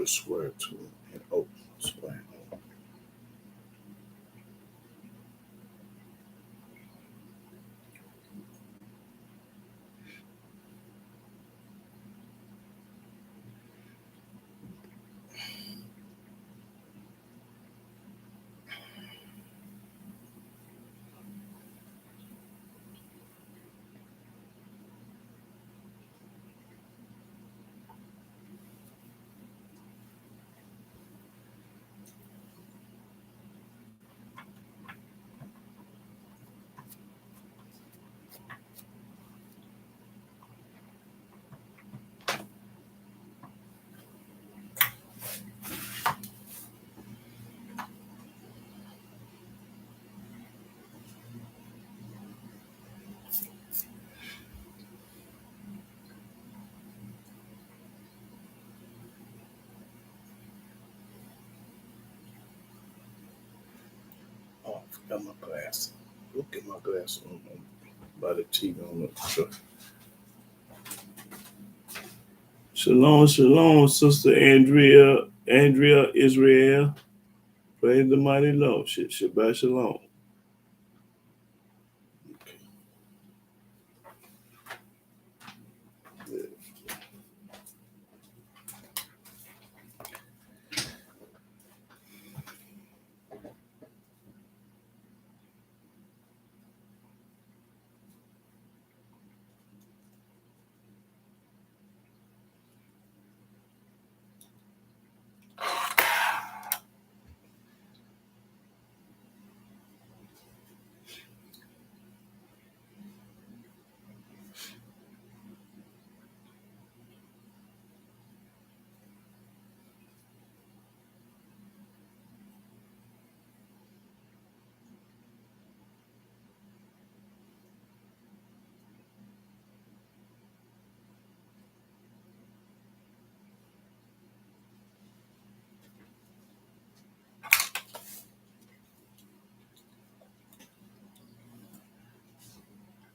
a square to an open square. Oh, I forgot my glass. Look at my glass by the TV on the truck. Shalom, shalom, Sister Andrea Israel. Praise the mighty Lord. Shabbat shalom. Okay.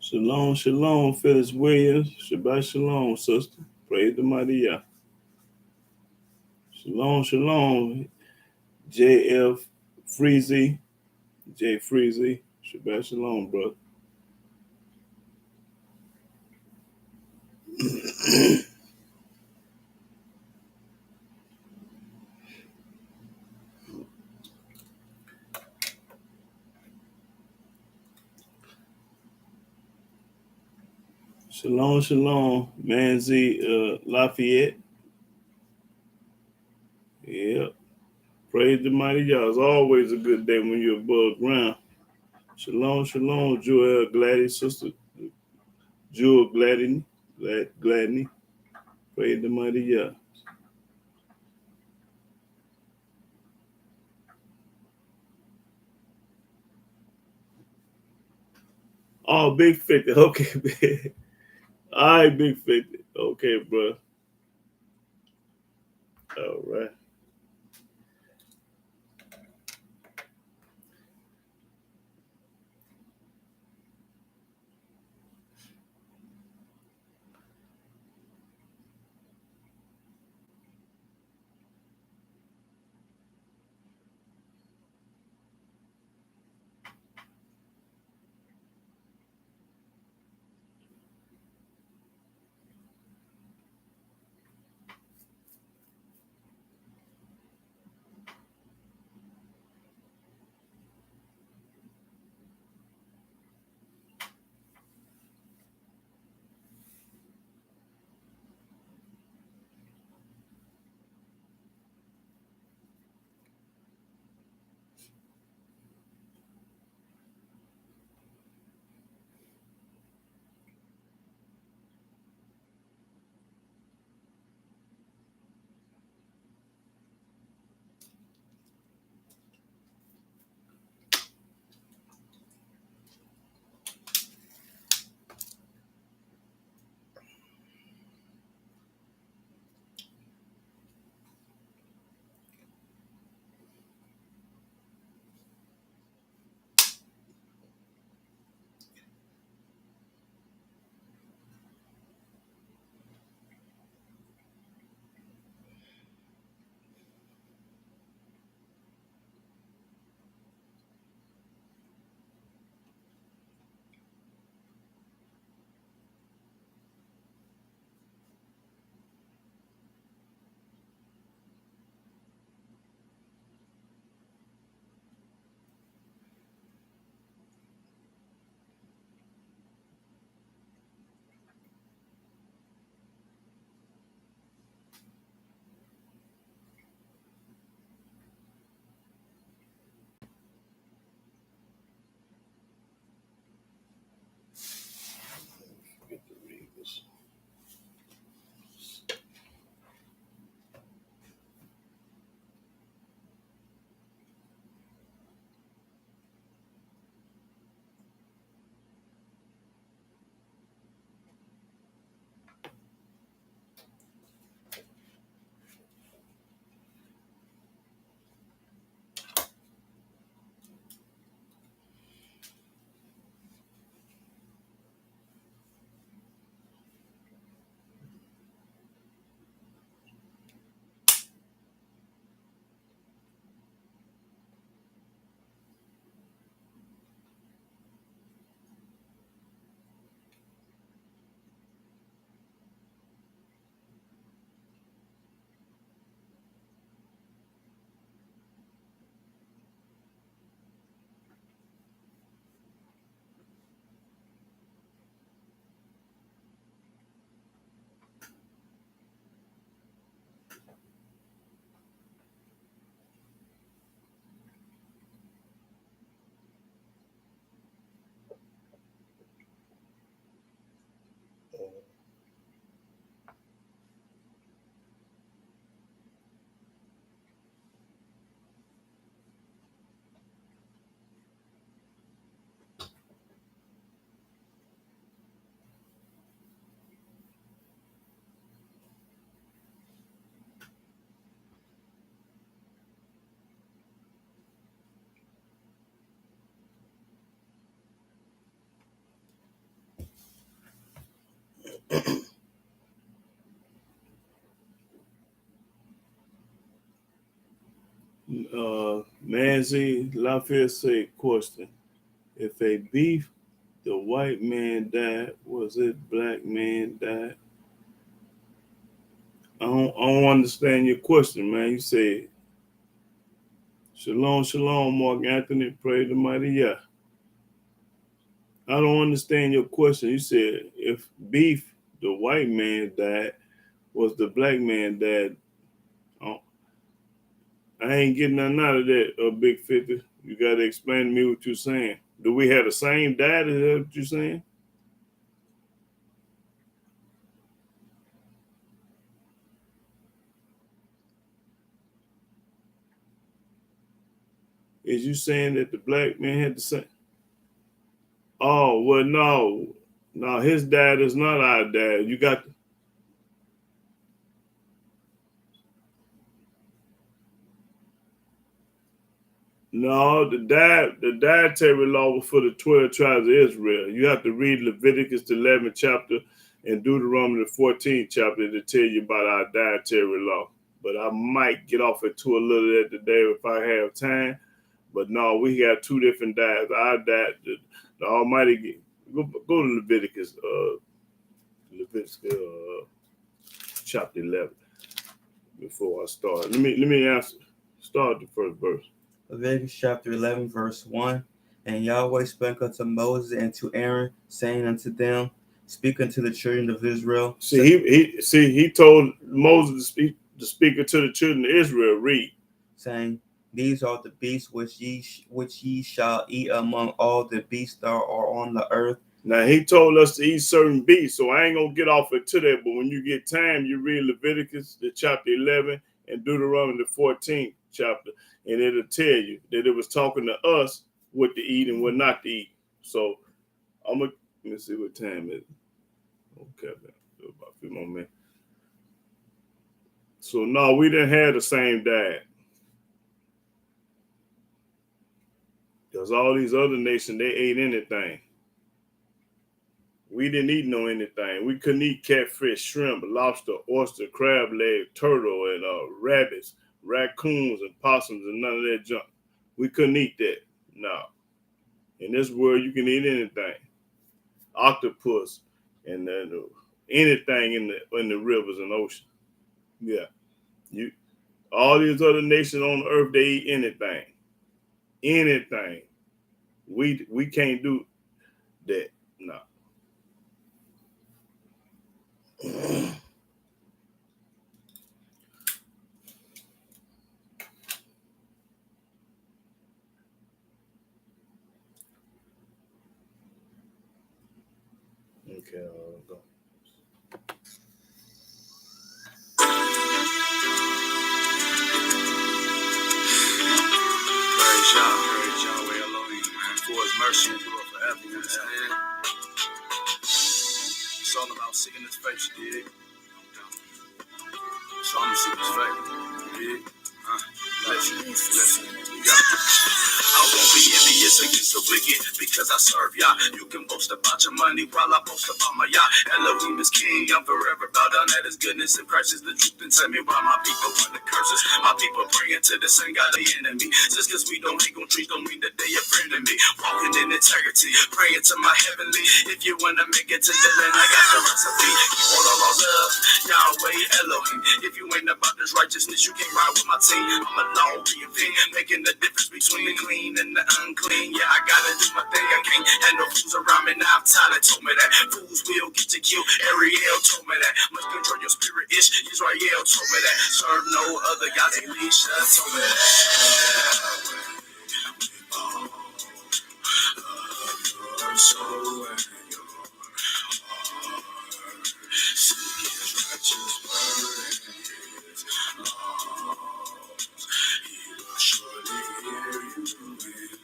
Shalom, shalom, Phyllis Williams. Shabbat shalom, sister. Praise the mighty Yah. Shalom, shalom, J.F. Freezy. J. Freezy. Shabbat shalom, brother. Shalom, shalom, Manzi Lafayette. Yep. Praise the mighty Yah. It's always a good day when you're above ground. Shalom, shalom, Joel Gladys, sister Jewel Gladney. Praise the mighty Yah. Oh, big 50. Okay. All right, big 50. Okay, bro. All right. Nancy Lafayette said, question. If a beef, the white man died, was it black man died? I don't understand your question, man. You said, Shalom, shalom, Mark Anthony, praise the mighty Yah. I don't understand your question. You said, if beef, the white man died, was the black man died? I ain't getting nothing out of that, Big 50. You got to explain to me what you're saying. Do we have the same dad? Is that what you're saying? Is you saying that the black man had the same? Oh, well, no. No, his dad is not our dad. You got to... No, the dietary law was for the 12 tribes of Israel. You have to read Leviticus the 11th chapter and Deuteronomy the 14th chapter to tell you about our dietary law. But I might get off into a little bit today if I have time. But no, we got two different diets. Our diet, the Almighty, go to Leviticus, chapter 11 before I start. Let me answer. Start the first verse. Leviticus chapter 11, verse 1. And Yahweh spake unto Moses and to Aaron, saying unto them, speak unto the children of Israel. He told Moses to speak unto the children of Israel. Read. Saying, these are the beasts which ye shall eat among all the beasts that are on the earth. Now he told us to eat certain beasts, so I ain't gonna get off into that. But when you get time, you read Leviticus the chapter 11 and Deuteronomy the 14th chapter, and it'll tell you that it was talking to us what to eat and what not to eat. So let me see what time it is. Okay, about a few more minutes. So no, we didn't have the same diet. Because all these other nations, they ate anything. We didn't eat no anything. We couldn't eat catfish, shrimp, lobster, oyster, crab leg, turtle, and rabbits, raccoons, and possums, and none of that junk. We couldn't eat that. No. In this world, you can eat anything. Octopus and anything in the rivers and ocean. Yeah. All these other nations on the earth, they eat anything. Anything. We can't do that. No. Okay, I'll go. Praise Yahweh Elohim, man, for his mercy and for forever, you understand? It's all about seeking his face, you dig? It's all about seeking his face, you dig? Listen, I won't be envious against the wicked because I serve Yah. You can boast about your money while I boast about my Yah. Elohim is king, I'm forever bow down at his goodness, and Christ is the truth. And tell me why my people want the curses. My people praying to the same God, the enemy. Just because we don't hang on trees don't mean that they a friend of me. Walking in integrity, praying to my heavenly. If you want to make it to the land, I got the recipe. You want all our love, Yahweh Elohim. If you ain't about this righteousness, you can't ride with my team. I'm a law reinvent, making the difference between the clean and the unclean. Yeah, I gotta do my thing. I can't have no fools around me. Now Tyler told me that fools will get you killed. Ariel told me that. Must control your spirit. Israel told me that. Serve no other gods. Elisha told me that. So seek his righteous word and his laws. He will surely hear you when you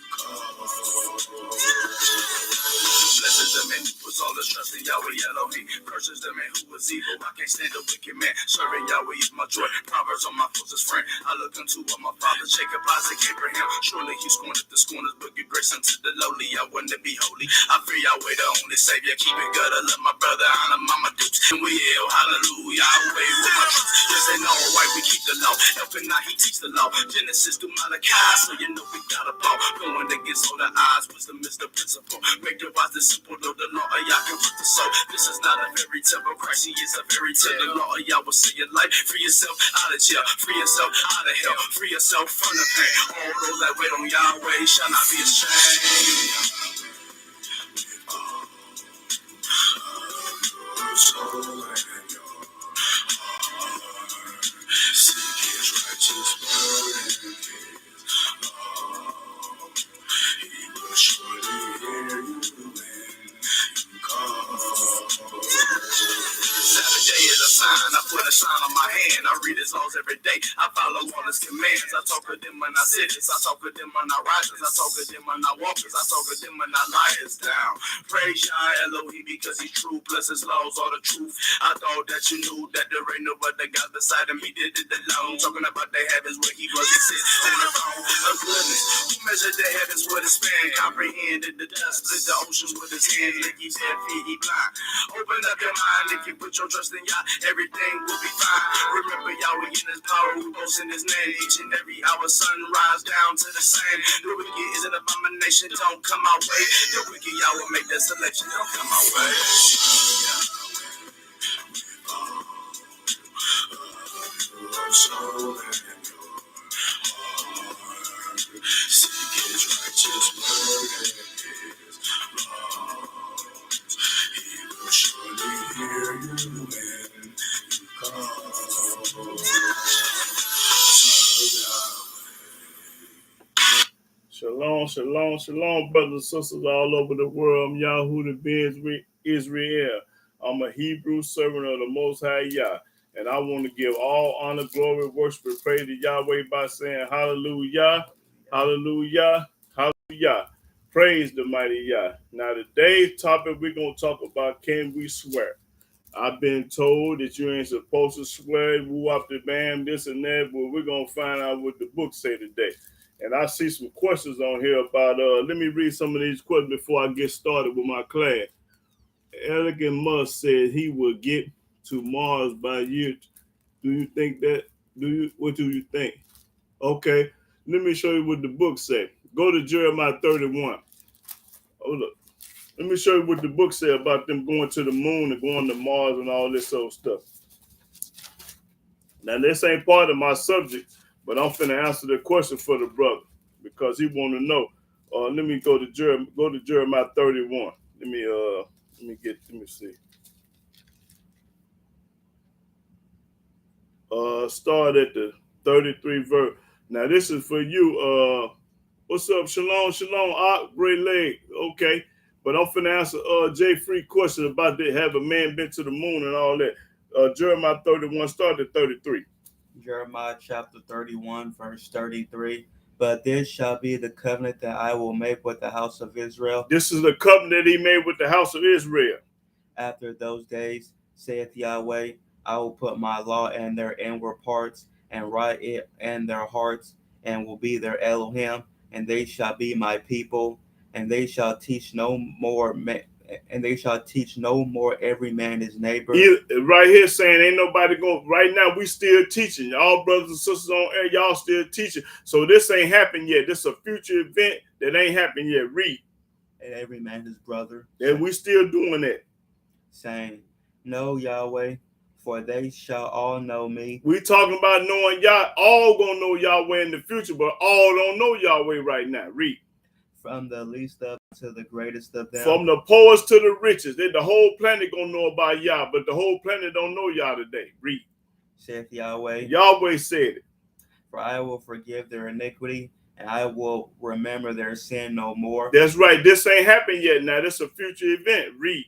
call. Blesses the man who puts all his trust in Yahweh Elohim. Curses the man who was evil. I can't stand a wicked man. Serving Yahweh is my joy. Proverbs on my closest friend. I look unto what my father Jacob, Isaac, Abraham. Surely he scorned the scorners, but give grace unto the lowly. I want to be holy. I fear Yahweh, the only Savior. Keep it good. I love my brother. Honor mama dukes. And we yell hallelujah. Yahweh with my troops. Yes, they know right. We keep the law. Elkanah, he teach the law. Genesis to Malachi, so you know we got a ball. Going against all the odds, wisdom is the principle. Make the wise the simple, though the law of Yah can put the soul. This is not a fairy tale, but Christ, he is a fairy tale. The law of Yah will save your life. Free yourself out of jail, free yourself out of hell, free yourself from the pain. All those that wait on Yahweh shall not be ashamed. Seek his righteous word and his law. He will surely hear you when you call. Saturday is a sign. I put a sign on my hand. I read his laws every day. I follow all his commands. I talk with them when I sit. I talk with them when I rise. I talk with them when I walk. I talk with them when I lie down. Praise Yah Elohim because he's true. Plus his laws are the truth. I thought that you knew that there ain't no other God beside him. He did it alone. Talking about the heavens where he was. He sits on the throne of goodness. Who measured the heavens with his span? Comprehended the dust. Split the oceans with his hands. Like he dead, feet, he blind. Open up your mind. If you put your trust in Yah, everything will be fine. Remember Yahweh in his power. We boast in his name. Each and every hour, sunrise down to the same. The wicked is an abomination. Don't come our way. The wicked Yahweh make that selection. Don't come our way. Soul and your heart. Seek his righteous word and his laws. He will surely hear you when you call. Shalom, shalom, shalom, brothers and sisters all over the world. I'm Yahudah ben Israel. I'm a Hebrew servant of the Most High Yah. And I want to give all honor, glory, worship, and praise to Yahweh by saying hallelujah, hallelujah, hallelujah. Praise the mighty Yah. Now, today's topic, we're going to talk about, can we swear? I've been told that you ain't supposed to swear, woo up the bam, this and that, but we're going to find out what the book say today. And I see some questions on here about, let me read some of these questions before I get started with my class. Elegant Musk said he will get to Mars by year. Do you think that? What do you think? Okay, let me show you what the book say. Go to Jeremiah 31. Hold up. Let me show you what the book say about them going to the moon and going to Mars and all this old stuff. Now, this ain't part of my subject, but I'm finna answer the question for the brother because he want to know. Let me go to Jeremiah 31. Let me see. Start at the 33 verse. Now this is for you. What's up? Shalom, great leg. Okay. But I'm finna answer Jay Free question about that. Have a man been to the moon and all that? Jeremiah 31, start at 33. Jeremiah chapter 31, verse 33. But this shall be the covenant that I will make with the house of Israel. This is the covenant he made with the house of Israel. After those days, saith Yahweh, I will put my law in their inward parts and write it in their hearts, and will be their Elohim, and they shall be my people, and they shall teach no more. And they shall teach no more every man his neighbor. Right here saying ain't nobody going. Right now we still teaching. All brothers and sisters on air, y'all still teaching. So this ain't happened yet. This is a future event that ain't happened yet. Read. And every man his brother. And we still doing that. Saying, know Yahweh, for they shall all know me. We talking about knowing Yah. All gonna know Yahweh in the future, but all don't know Yahweh right now. Read. From the least of to the greatest of them. From the poorest to the richest. The whole planet gonna know about Yah, but the whole planet don't know Yah today. Read. Saith Yahweh. Yahweh said it. For I will forgive their iniquity, and I will remember their sin no more. That's right. This ain't happened yet. Now this is a future event. Read.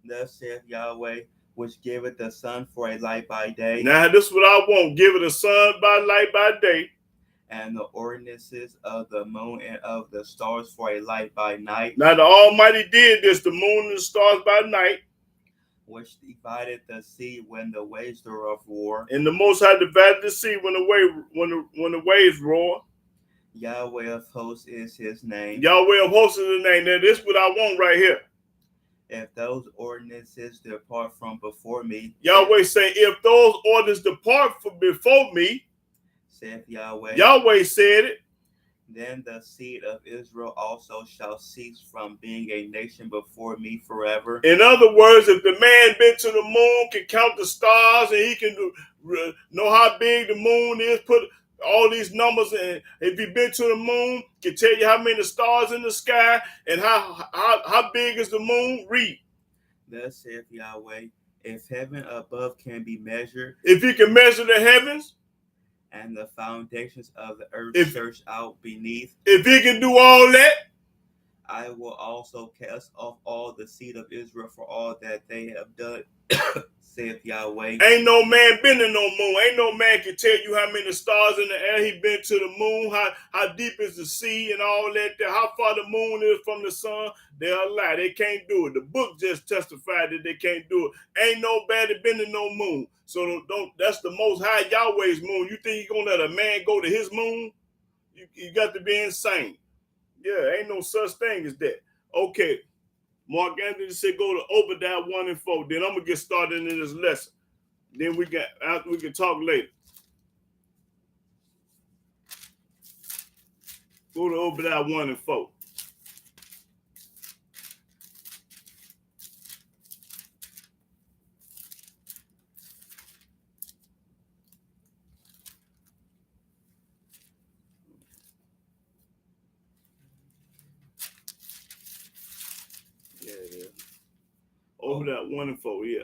Thus saith Yahweh, which giveth the sun for a light by day. Now this is what I want. Give it a sun by light by day. And the ordinances of the moon and of the stars for a light by night. Now the Almighty did this, the moon and the stars by night. Which divided the sea when the waves thereof roar. And the Most High divided the sea when the waves roar. Yahweh of hosts is his name. Yahweh of hosts is his name. Now this is what I want right here. If those ordinances depart from before me. Yahweh say, if those orders depart from before me. saith Yahweh. Yahweh said it. Then the seed of Israel also shall cease from being a nation before me forever. In other words, if the man been to the moon, can count the stars, and he can know how big the moon is, put all these numbers in. If he been to the moon, can tell you how many stars in the sky and how big is the moon. Read. Thus saith Yahweh, if heaven above can be measured, If he can measure the heavens, and the foundations of the earth searched out beneath, if he can do all that, I will also cast off all the seed of Israel for all that they have done, saith Yahweh. Ain't no man been in no moon. Ain't no man can tell you how many stars in the air he been to the moon, how deep is the sea and all that, how far the moon is from the sun. They're a lie. They can't do it. The book just testified that they can't do it. Ain't nobody been in no moon. So don't. That's the Most High Yahweh's moon. You think you gonna let a man go to his moon? You got to be insane. Yeah, ain't no such thing as that. Okay. Mark Anthony said go to Obadiah 1 and 4. Then I'm gonna get started in this lesson. Then we can talk later. Go to Obadiah 1 and 4. Obadiah 1 and 4, yeah.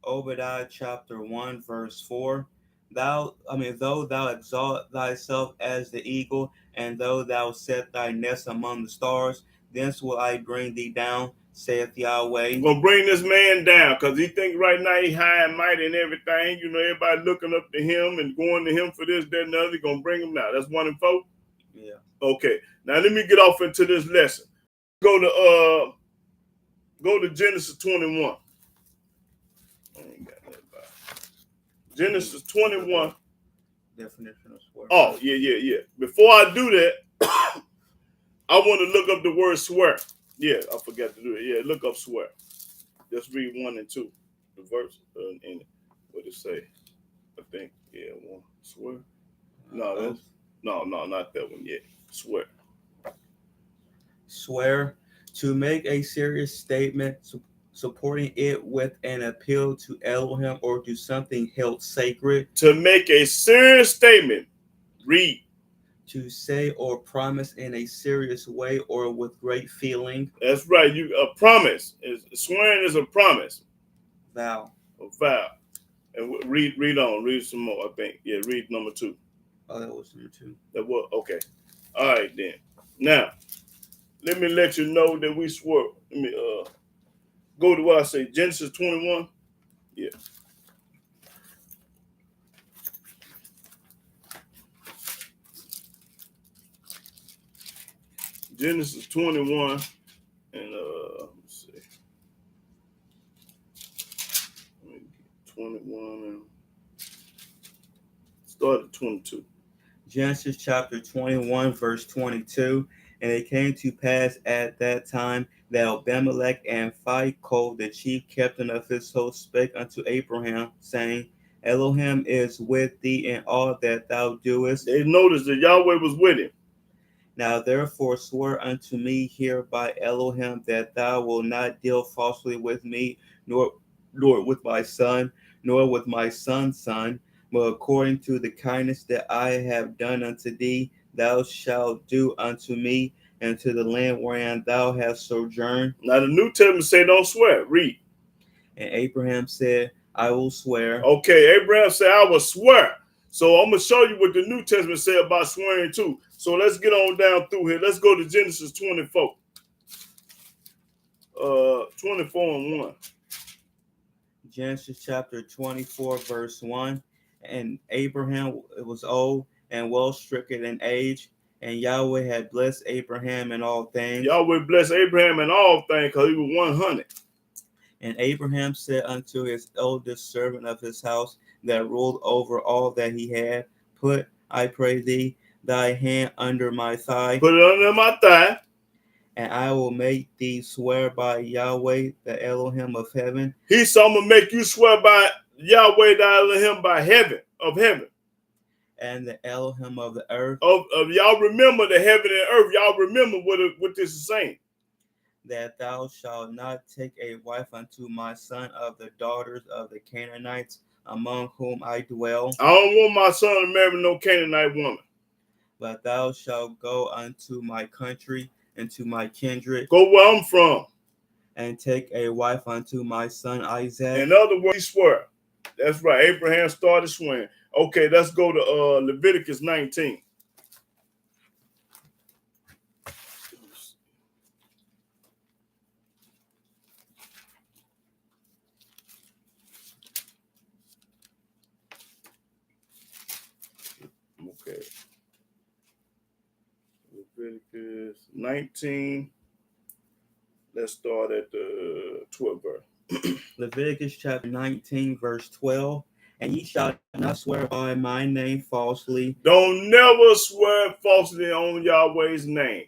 Obadiah chapter 1, verse 4. Though thou exalt thyself as the eagle, and though thou set thy nest among the stars, thence will I bring thee down, saith Yahweh. I'm gonna bring this man down because he think right now he high and mighty and everything. You know, everybody looking up to him and going to him for this, that, and the other. He gonna bring him down. That's 1 and 4? Yeah. Okay. Now let me get off into this lesson. Go to Genesis 21. I ain't got that Bible. Genesis 21. Definition of swear. Oh, yeah. Before I do that, I want to look up the word swear. Yeah, I forgot to do it. Yeah, look up swear. Just read 1 and 2. The verse in it. What it say? I think, yeah, 1. Swear. No, not that one yet. Swear. Swear. To make a serious statement supporting it with an appeal to Elohim or to something held sacred. To make a serious statement. Read. To say or promise in a serious way or with great feeling. That's right. A promise. Swearing is a promise. Vow. A vow. And read on. Read some more, I think. Yeah, read number 2. Oh, that was number 2. That was okay. All right then. Now, let me let you know that we swore. Let me go to what I say, Genesis 21. Yeah. Genesis 21 and let's see. 21 and start at 22. Genesis chapter 21, verse 22. And it came to pass at that time that Abimelech and Phicol, the chief captain of his host, spake unto Abraham, saying, Elohim is with thee in all that thou doest. They noticed that Yahweh was with him. Now therefore swear unto me here by Elohim that thou wilt not deal falsely with me, nor with my son, nor with my son's son, but according to the kindness that I have done unto thee, thou shalt do unto me and to the land wherein thou hast sojourned. Now the New Testament say don't swear. Read. And Abraham said, I will swear. Okay, Abraham said, I will swear. So I'm going to show you what the New Testament said about swearing too. So let's get on down through here. Let's go to Genesis 24. 24 and 1. Genesis chapter 24, verse 1. And Abraham was old and well stricken in age, and Yahweh had blessed Abraham in all things. Yahweh blessed Abraham in all things because he was 100. And Abraham said unto his eldest servant of his house that ruled over all that he had, put, I pray thee, thy hand under my thigh. Put it under my thigh. And I will make thee swear by Yahweh, the Elohim of heaven. He said, I'm going to make you swear by Yahweh, the Elohim, by heaven, of heaven. and the Elohim of the earth, Of y'all remember the heaven and earth. Y'all remember what this is saying. that thou shalt not take a wife unto my son of the daughters of the Canaanites, among whom I dwell, I don't want my son to marry no Canaanite woman. but thou shalt go unto my country and to my kindred, Go where I'm from. and take a wife unto my son Isaac. In other words, he swear. That's right. Abraham started swearing. Okay, let's go to Leviticus 19. Okay. Leviticus 19. Let's start at the 12th verse. Leviticus chapter 19, verse 12. And ye shall not swear by my name falsely. Don't never swear falsely on Yahweh's name.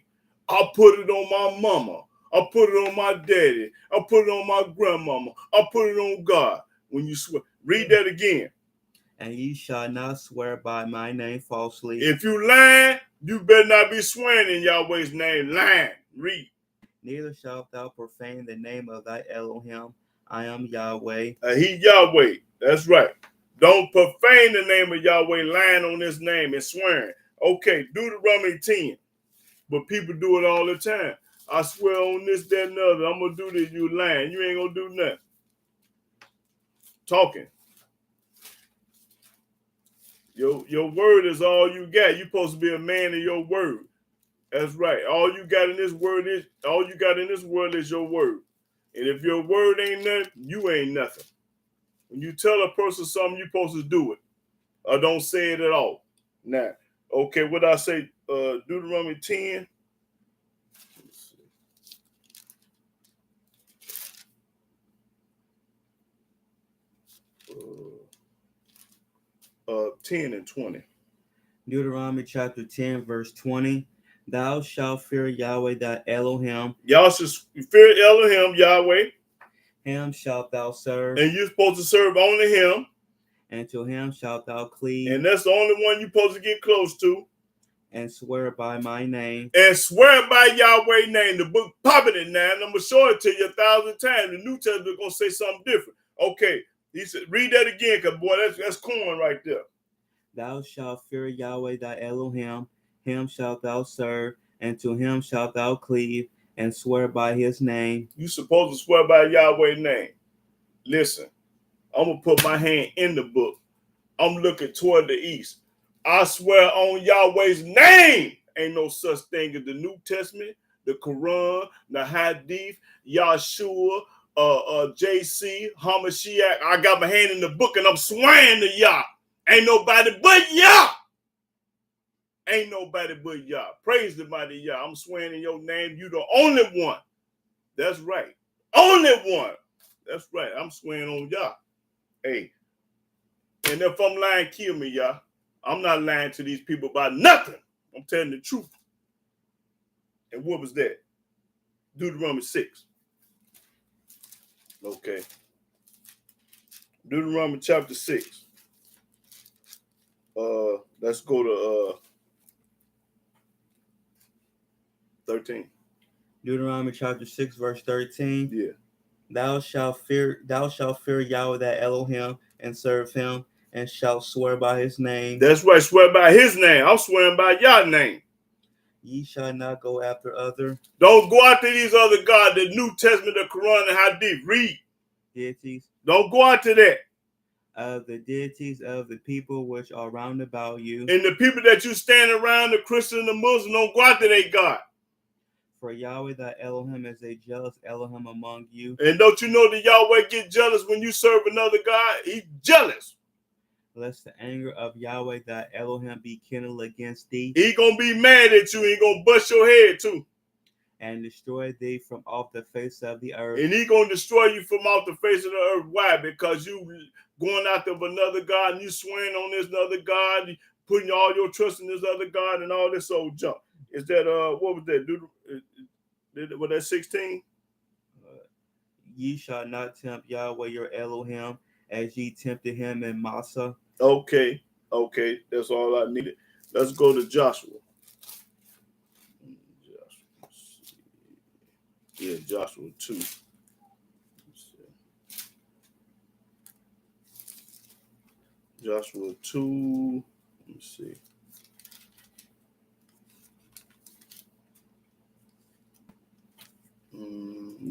I put it on my mama. I put it on my daddy. I put it on my grandmama. I put it on God. When you swear, read that again. And ye shall not swear by my name falsely. If you lying, you better not be swearing in Yahweh's name. Lying. Read. Neither shalt thou profane the name of thy Elohim. I am Yahweh. He Yahweh. That's right. Don't profane the name of Yahweh, lying on his name and swearing. Okay, Deuteronomy 10. But people do it all the time. I swear on this, that, and the other. I'm going to do this. You lying. You ain't going to do nothing. Talking. Your word is all you got. You're supposed to be a man of your word. That's right. All you got in this world is your word. And if your word ain't nothing, you ain't nothing. When you tell a person something, you're supposed to do it. Or don't say it at all. Now, okay, what I say, Deuteronomy 10. Let's see. 10 and 20. Deuteronomy chapter 10, verse 20. Thou shalt fear Yahweh thy Elohim. Y'all should fear Elohim, Yahweh. Him shalt thou serve, And you're supposed to serve only him. and to him shalt thou cleave, And that's the only one you're supposed to get close to. and swear by my name. And swear by Yahweh's name. The book popping it now, and I'm going to show it to you 1,000 times. The New Testament going to say something different. Okay, he said, read that again, because, boy, that's corn right there. Thou shalt fear Yahweh thy Elohim. Him shalt thou serve, and to him shalt thou cleave, and swear by his name. You supposed to swear by Yahweh's name. Listen, I'm going to put my hand in the book. I'm looking toward the east. I swear on Yahweh's name, ain't no such thing as the New Testament, the Quran, the Hadith, Yahshua, JC, Hamashiach. I got my hand in the book and I'm swearing to Yah. Ain't nobody but Yah. Ain't nobody but Yah. Praise the mighty Yah. I'm swearing in your name. You the only one. That's right. Only one. That's right. I'm swearing on Yah. Hey. And if I'm lying, kill me, Yah. I'm not lying to these people about nothing. I'm telling the truth. And what was that? Deuteronomy 6. Okay. Deuteronomy chapter 6. Let's go to 13. Deuteronomy chapter 6, verse 13. Yeah. Thou shalt fear Yahweh thy Elohim, and serve him, and shalt swear by his name. That's right. Swear by his name. I'm swearing by Yah's name. Ye shall not go after other Don't go after these other gods, the New Testament, the Quran, and Hadith. Read. deities Don't go after that. of the deities of the people which are round about you. And the people that you stand around, the Christian and the Muslim, don't go after their God. For Yahweh thy Elohim is a jealous Elohim among you. And don't you know that Yahweh get jealous when you serve another God? He's jealous. Lest the anger of Yahweh thy Elohim be kindled against thee, He gonna be mad at you. He gonna bust your head too. and destroy thee from off the face of the earth. And he gonna destroy you from off the face of the earth. Why? Because you going after another God and you swearing on this other God, putting all your trust in this other God and all this old junk. Is that what was that? Was that 16? Ye shall not tempt Yahweh your Elohim as ye tempted him in Massah. Okay. Okay, that's all I needed. Let's go to Joshua. Yeah, Joshua 2. Joshua 2. Let me see.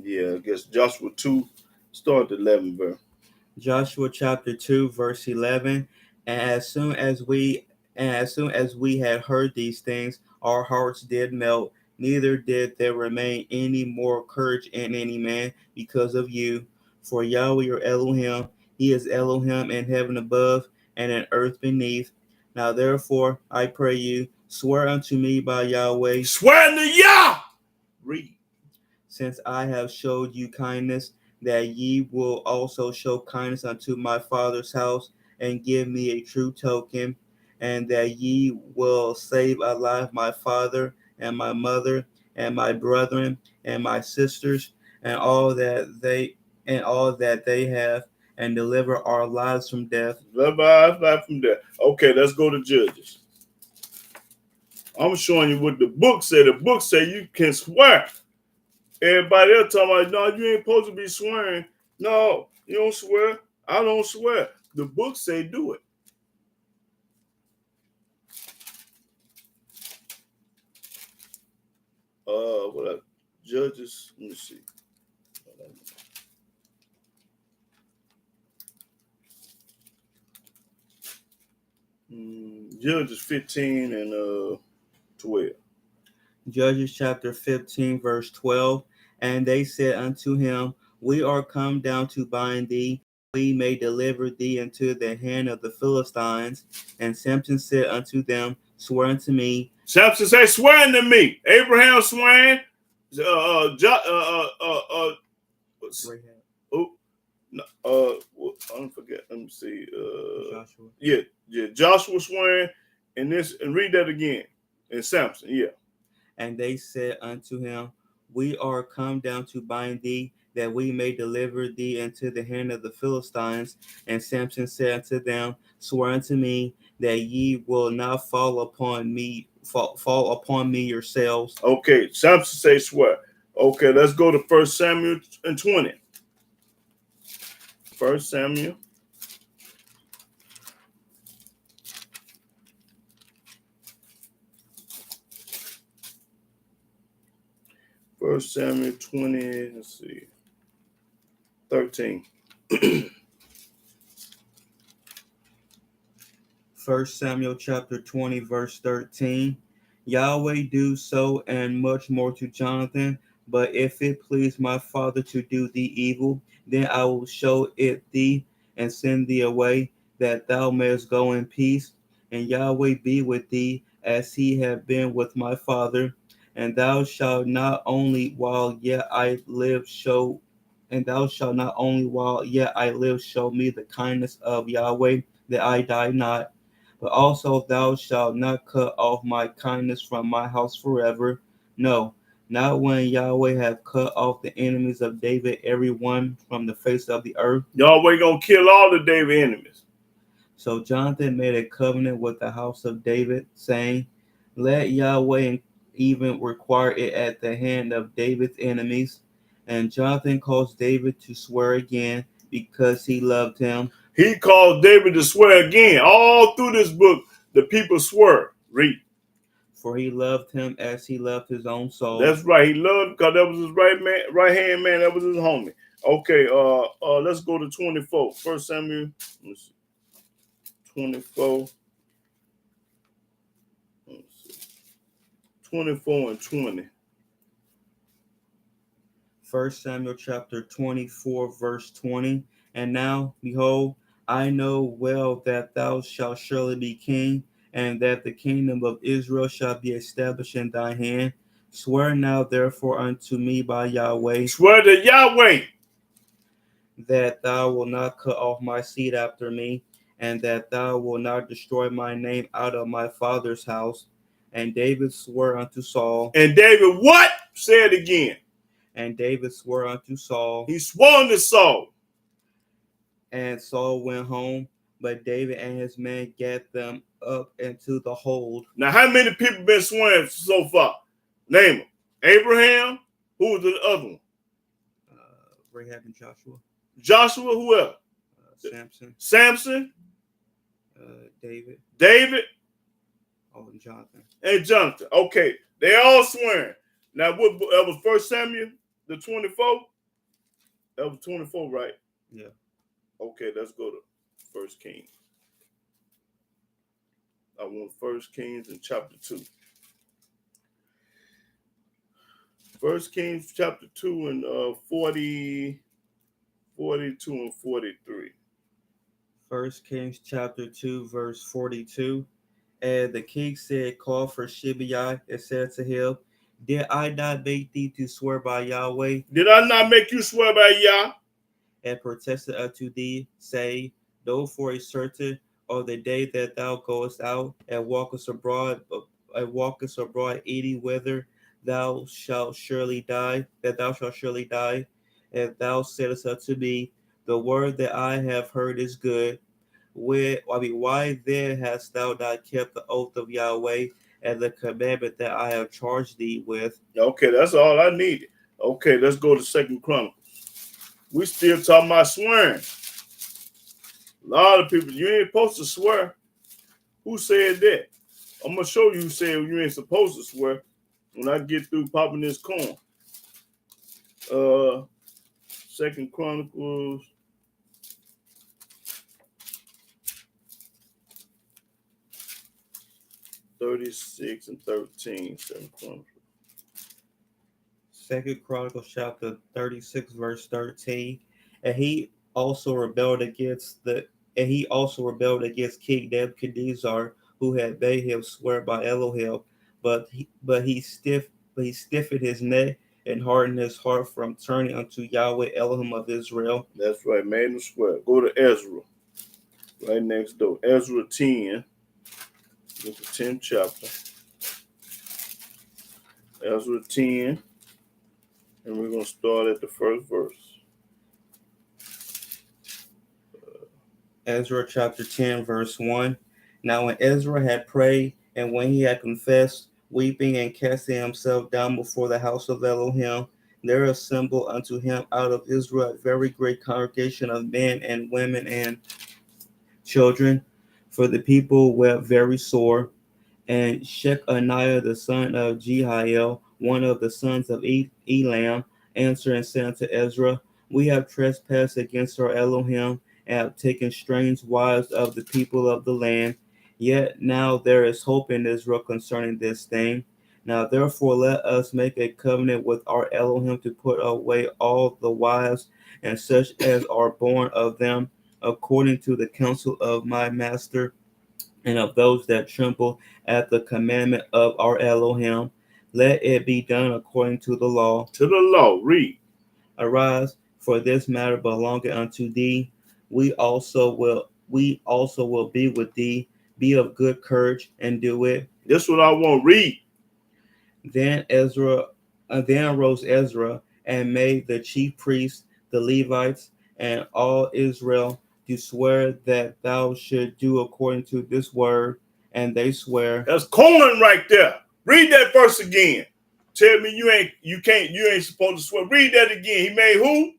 Yeah, I guess Joshua 2, start at 11 verse. Joshua chapter 2, verse 11. And as soon as we had heard these things, our hearts did melt, neither did there remain any more courage in any man because of you. For Yahweh your Elohim, he is Elohim in heaven above and in earth beneath. Now therefore, I pray you, swear unto me by Yahweh, Swear to Yah! Read. since I have showed you kindness, that ye will also show kindness unto my father's house, and give me a true token, and that ye will save alive my father and my mother and my brethren and my sisters and all that they have, and deliver our lives from death. Life from there. Okay, let's go to Judges. I'm showing you what the book said. The book said you can swear. Everybody else talking about, no, you ain't supposed to be swearing. No, you don't swear. I don't swear. The book say do it. What else? Judges, let me see. Judges 15 and 12. Judges chapter 15, verse 12. And they said unto him, we are come down to bind thee, we may deliver thee into the hand of the Philistines. And Samson said unto them, swear unto me. Samson said, swearing to me. Abraham swearing. I don't forget. Let me see. Joshua. Yeah. Joshua swearing, and read that again. And Samson, yeah. And they said unto him, we are come down to bind thee, that we may deliver thee into the hand of the Philistines. And Samson said unto them, swear unto me that ye will not fall upon me yourselves. Okay, Samson say swear. Okay, let's go to 1 Samuel and 20. 1 Samuel. First Samuel 20, let's see, 13. 1 Samuel chapter 20, verse 13. Yahweh do so and much more to Jonathan, but if it please my father to do thee evil, then I will show it thee and send thee away, that thou mayest go in peace. And Yahweh be with thee, as he had been with my father. And thou shalt not only while yet I live show me the kindness of Yahweh, that I die not. But also thou shalt not cut off my kindness from my house forever. No, not when Yahweh hath cut off the enemies of David, every one from the face of the earth. Yahweh gonna kill all the David enemies. So Jonathan made a covenant with the house of David, saying, let Yahweh even require it at the hand of David's enemies. And Jonathan caused David to swear again, because he loved him. He caused David to swear again. All through this book, the people swear. Read. For he loved him as he loved his own soul. That's right. He loved because that was his right hand man. That was his homie. Okay. Let's go to 24. 1 Samuel 24. 24 and 20. 1 Samuel chapter 24, verse 20. And now, behold, I know well that thou shalt surely be king, and that the kingdom of Israel shall be established in thy hand. Swear now therefore unto me by Yahweh. Swear to Yahweh. That thou wilt not cut off my seed after me, and that thou wilt not destroy my name out of my father's house. And David swore unto Saul. And David what? Say it again. And David swore unto Saul. He swore unto Saul. And Saul went home, But David and his men get them up into the hold. Now, how many people been swearing so far? Name them. Abraham. Who was the other one? Rahab and Joshua, Joshua. Who else? Samson, Samson. David, and Jonathan. And Jonathan. Okay, they all swearing. Now, what that was 1 Samuel, the 24? That was 24, right? Yeah. Okay, let's go to 1 Kings. I want 1 Kings in chapter 2. 1 Kings chapter 2 and 42 and 43. 1 Kings chapter 2, verse 42. And the king said, call for Shimei and said to him, did I not make thee to swear by Yahweh? Did I not make you swear by Yah? And protested unto thee, say, know for a certain on the day that thou goest out and walkest abroad eating whither thou shalt surely die, and thou saidst unto me, the word that I have heard is good. Why then hast thou not kept the oath of Yahweh and the commandment that I have charged thee with? Okay, that's all I needed. Okay, let's go to 2 Chronicles. We still talking about swearing. A lot of people, you ain't supposed to swear. Who said that? I'm going to show you who said you ain't supposed to swear when I get through popping this corn. 2 Chronicles. (36 and 13). 2 Chronicles. 2 Chronicles chapter 36, verse 13. And he also rebelled against King Nebuchadnezzar, who had made him swear by Elohim, but he stiffened his neck and hardened his heart from turning unto Yahweh Elohim of Israel. That's right, made him swear. Go to Ezra, right next door. Ezra 10, the 10th chapter. Ezra 10, and we're going to start at the first verse. Ezra chapter 10, verse 1. Now when Ezra had prayed, and when he had confessed, weeping and casting himself down before the house of Elohim, there assembled unto him out of Israel a very great congregation of men and women and children, for the people wept very sore. And Shechaniah the son of Jehiel, one of the sons of Elam, answered and said unto Ezra, we have trespassed against our Elohim, and have taken strange wives of the people of the land. Yet now there is hope in Israel concerning this thing. Now therefore let us make a covenant with our Elohim to put away all the wives and such as are born of them, according to the counsel of my master and of those that tremble at the commandment of our Elohim. Let it be done according to the law. To the law, read. Arise, for this matter belongeth unto thee. We also will be with thee. Be of good courage and do it. This what I want. Read. Then arose Ezra and made the chief priests, the Levites, and all Israel to swear that thou should do according to this word, and they swear. That's corn right there. Read that verse again. Tell me you ain't supposed to swear. Read that again. He made who?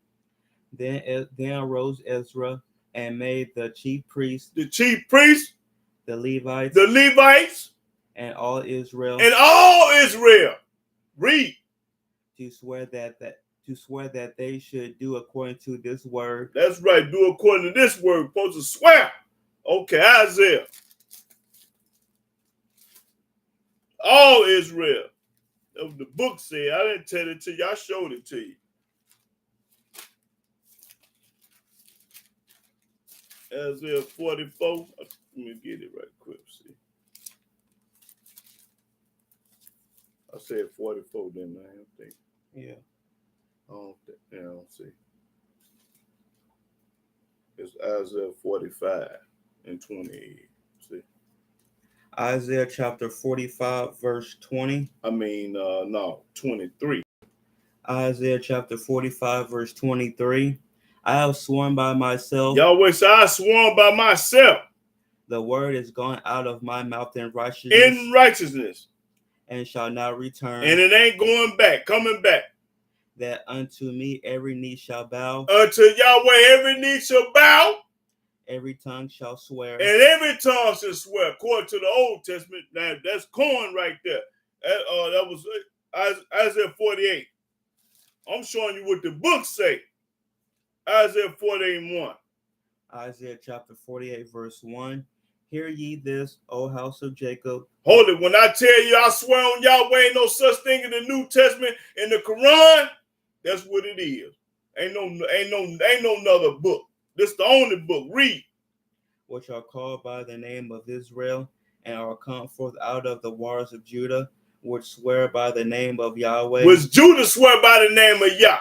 Then arose Ezra and made the chief priests, the Levites, and all Israel, Read. To swear that they should do according to this word. That's right. Do according to this word. We're supposed to swear. Okay, Isaiah. All Israel. That's what the book said. I didn't tell it to you. I showed it to you. Isaiah 44. Let me get it right quick. See. I said 44, didn't I? I think. Yeah. I don't see. It's Isaiah 45 and 28. See. Isaiah chapter 45, verse 20. No, 23. Isaiah chapter 45, verse 23. I have sworn by myself. Yahweh said, I sworn by myself The word is gone out of my mouth in in righteousness. and shall not return. And it ain't going back, coming back. That unto me every knee shall bow, Unto Yahweh every knee shall bow, every tongue shall swear. and every tongue shall swear. According to the Old Testament, now that's corn right there. That was Isaiah 48. I'm showing you what the book say. Isaiah 48:1. Isaiah chapter 48, verse 1. Hear ye this, O house of Jacob. Hold it. When I tell you I swear on Yahweh, ain't no such thing in the New Testament, in the Quran, that's what it is. Ain't no another book. This the only book. Read. Which are called by the name of Israel, and are come forth out of the waters of Judah, which swear by the name of Yahweh, Was Judah swear by the name of Yah?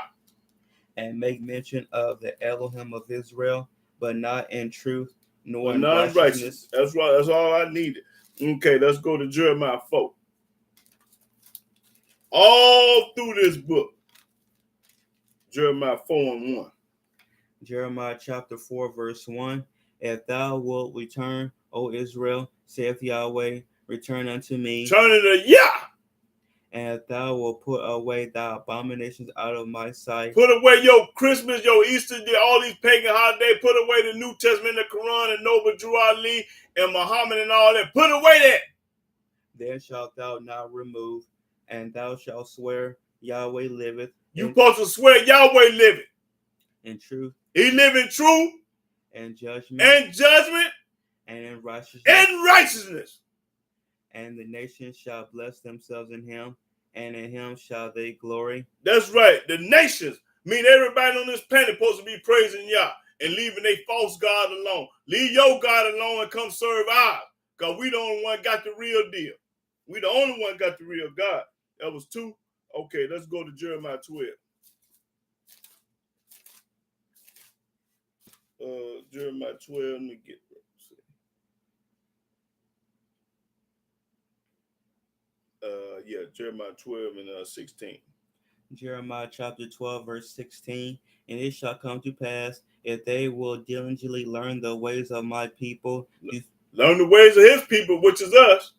and make mention of the Elohim of Israel, but not in truth, nor in Not righteousness. righteous. That's right. That's all I needed. Okay, let's go to Jeremiah 4. All through this book, Jeremiah 4:1. Jeremiah chapter 4, verse 1. If thou wilt return, O Israel, saith Yahweh, return unto me. Turn it to Yah. And if thou wilt put away thy abominations out of my sight, Put away your Christmas, your Easter, all these pagan holidays. Put away the New Testament, the Quran, and Noble Drew Ali, and Muhammad, and all that. Put away that. then shalt thou not remove, and thou shalt swear, Yahweh liveth. You supposed to swear Yahweh living. In truth, He live in truth and judgment, and judgment and in righteousness. and righteousness. And the nations shall bless themselves in him, and in him shall they glory. That's right. The nations, mean everybody on this planet, supposed to be praising Yah and leaving their false God alone. Leave your God alone and come serve ours, because we the only one got the real deal. We the only one got the real God. That was 2. Okay, let's go to Jeremiah 12. Jeremiah 12. Let me get Jeremiah 12 and 16. Jeremiah chapter 12, verse 16. And it shall come to pass, if they will diligently learn the ways of my people, Learn the ways of his people, which is us.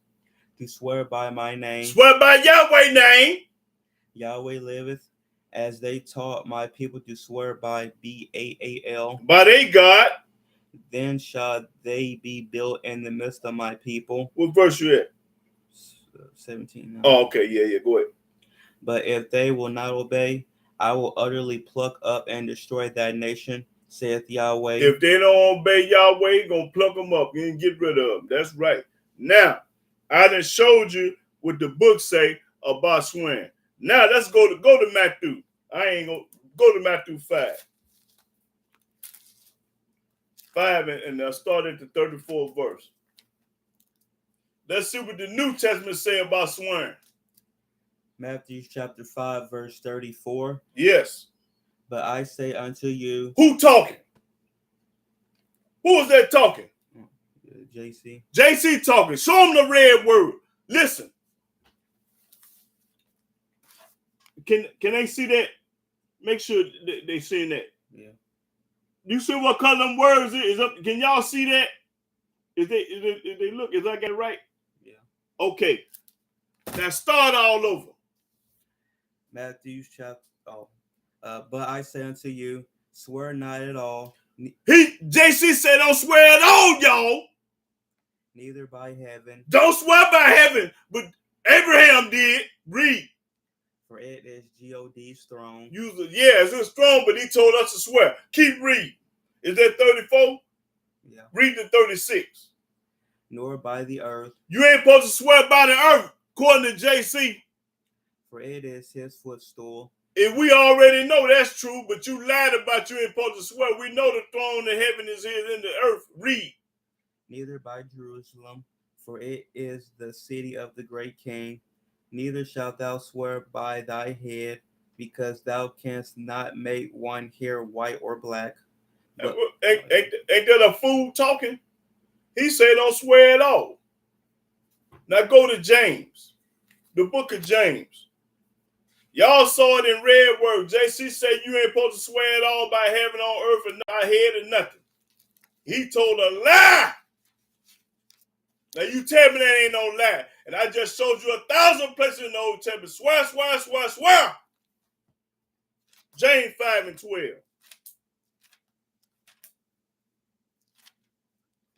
to swear by my name, Swear by Yahweh's name. Yahweh liveth, as they taught my people to swear by Baal, By their God. then shall they be built in the midst of my people. What verse you at? 17. now. Oh, okay. Yeah. Go ahead. But if they will not obey, I will utterly pluck up and destroy that nation, saith Yahweh. If they don't obey Yahweh, you're going to pluck them up and get rid of them. That's right. Now, I done showed you what the book say about swearing. Now, let's go to Matthew. I ain't going to go to Matthew 5. 5 and I'll start at the 34th verse. Let's see what the New Testament say about swearing. Matthew chapter 5, verse 34. Yes. But I say unto you, Who talking? Who is that talking? JC, JC talking. Show him the red word. Listen. Can they see that? Make sure they seeing that. yeah. You see what color them words is up? Can y'all see that? If they look, is I get it right? Yeah. Okay. Now start all over. Matthew chapter. But I say unto you, swear not at all, JC said, don't swear at all, y'all. neither by heaven, Don't swear by heaven. But Abraham did. Read. for it is God's throne. It's his throne, but he told us to swear. Keep reading. Is that 34? Yeah. Read the 36. Nor by the earth, You ain't supposed to swear by the earth, according to JC. for it is his footstool. If we already know that's true, but you lied about you ain't supposed to swear. We know the throne in heaven is here in the earth. Read. Neither by Jerusalem, for it is the city of the great king. Neither shalt thou swear by thy head, because thou canst not make one hair white or black. But, Ain't that a fool talking? He said don't swear at all. Now go to James, the book of James. Y'all saw it in red words. JC said you ain't supposed to swear at all by heaven on earth and not head or nothing. He told a lie. Now you tell me that ain't no lie. And I just showed you 1,000 places in the Old Testament. Swear, swear, swear, swear. James 5 and 12.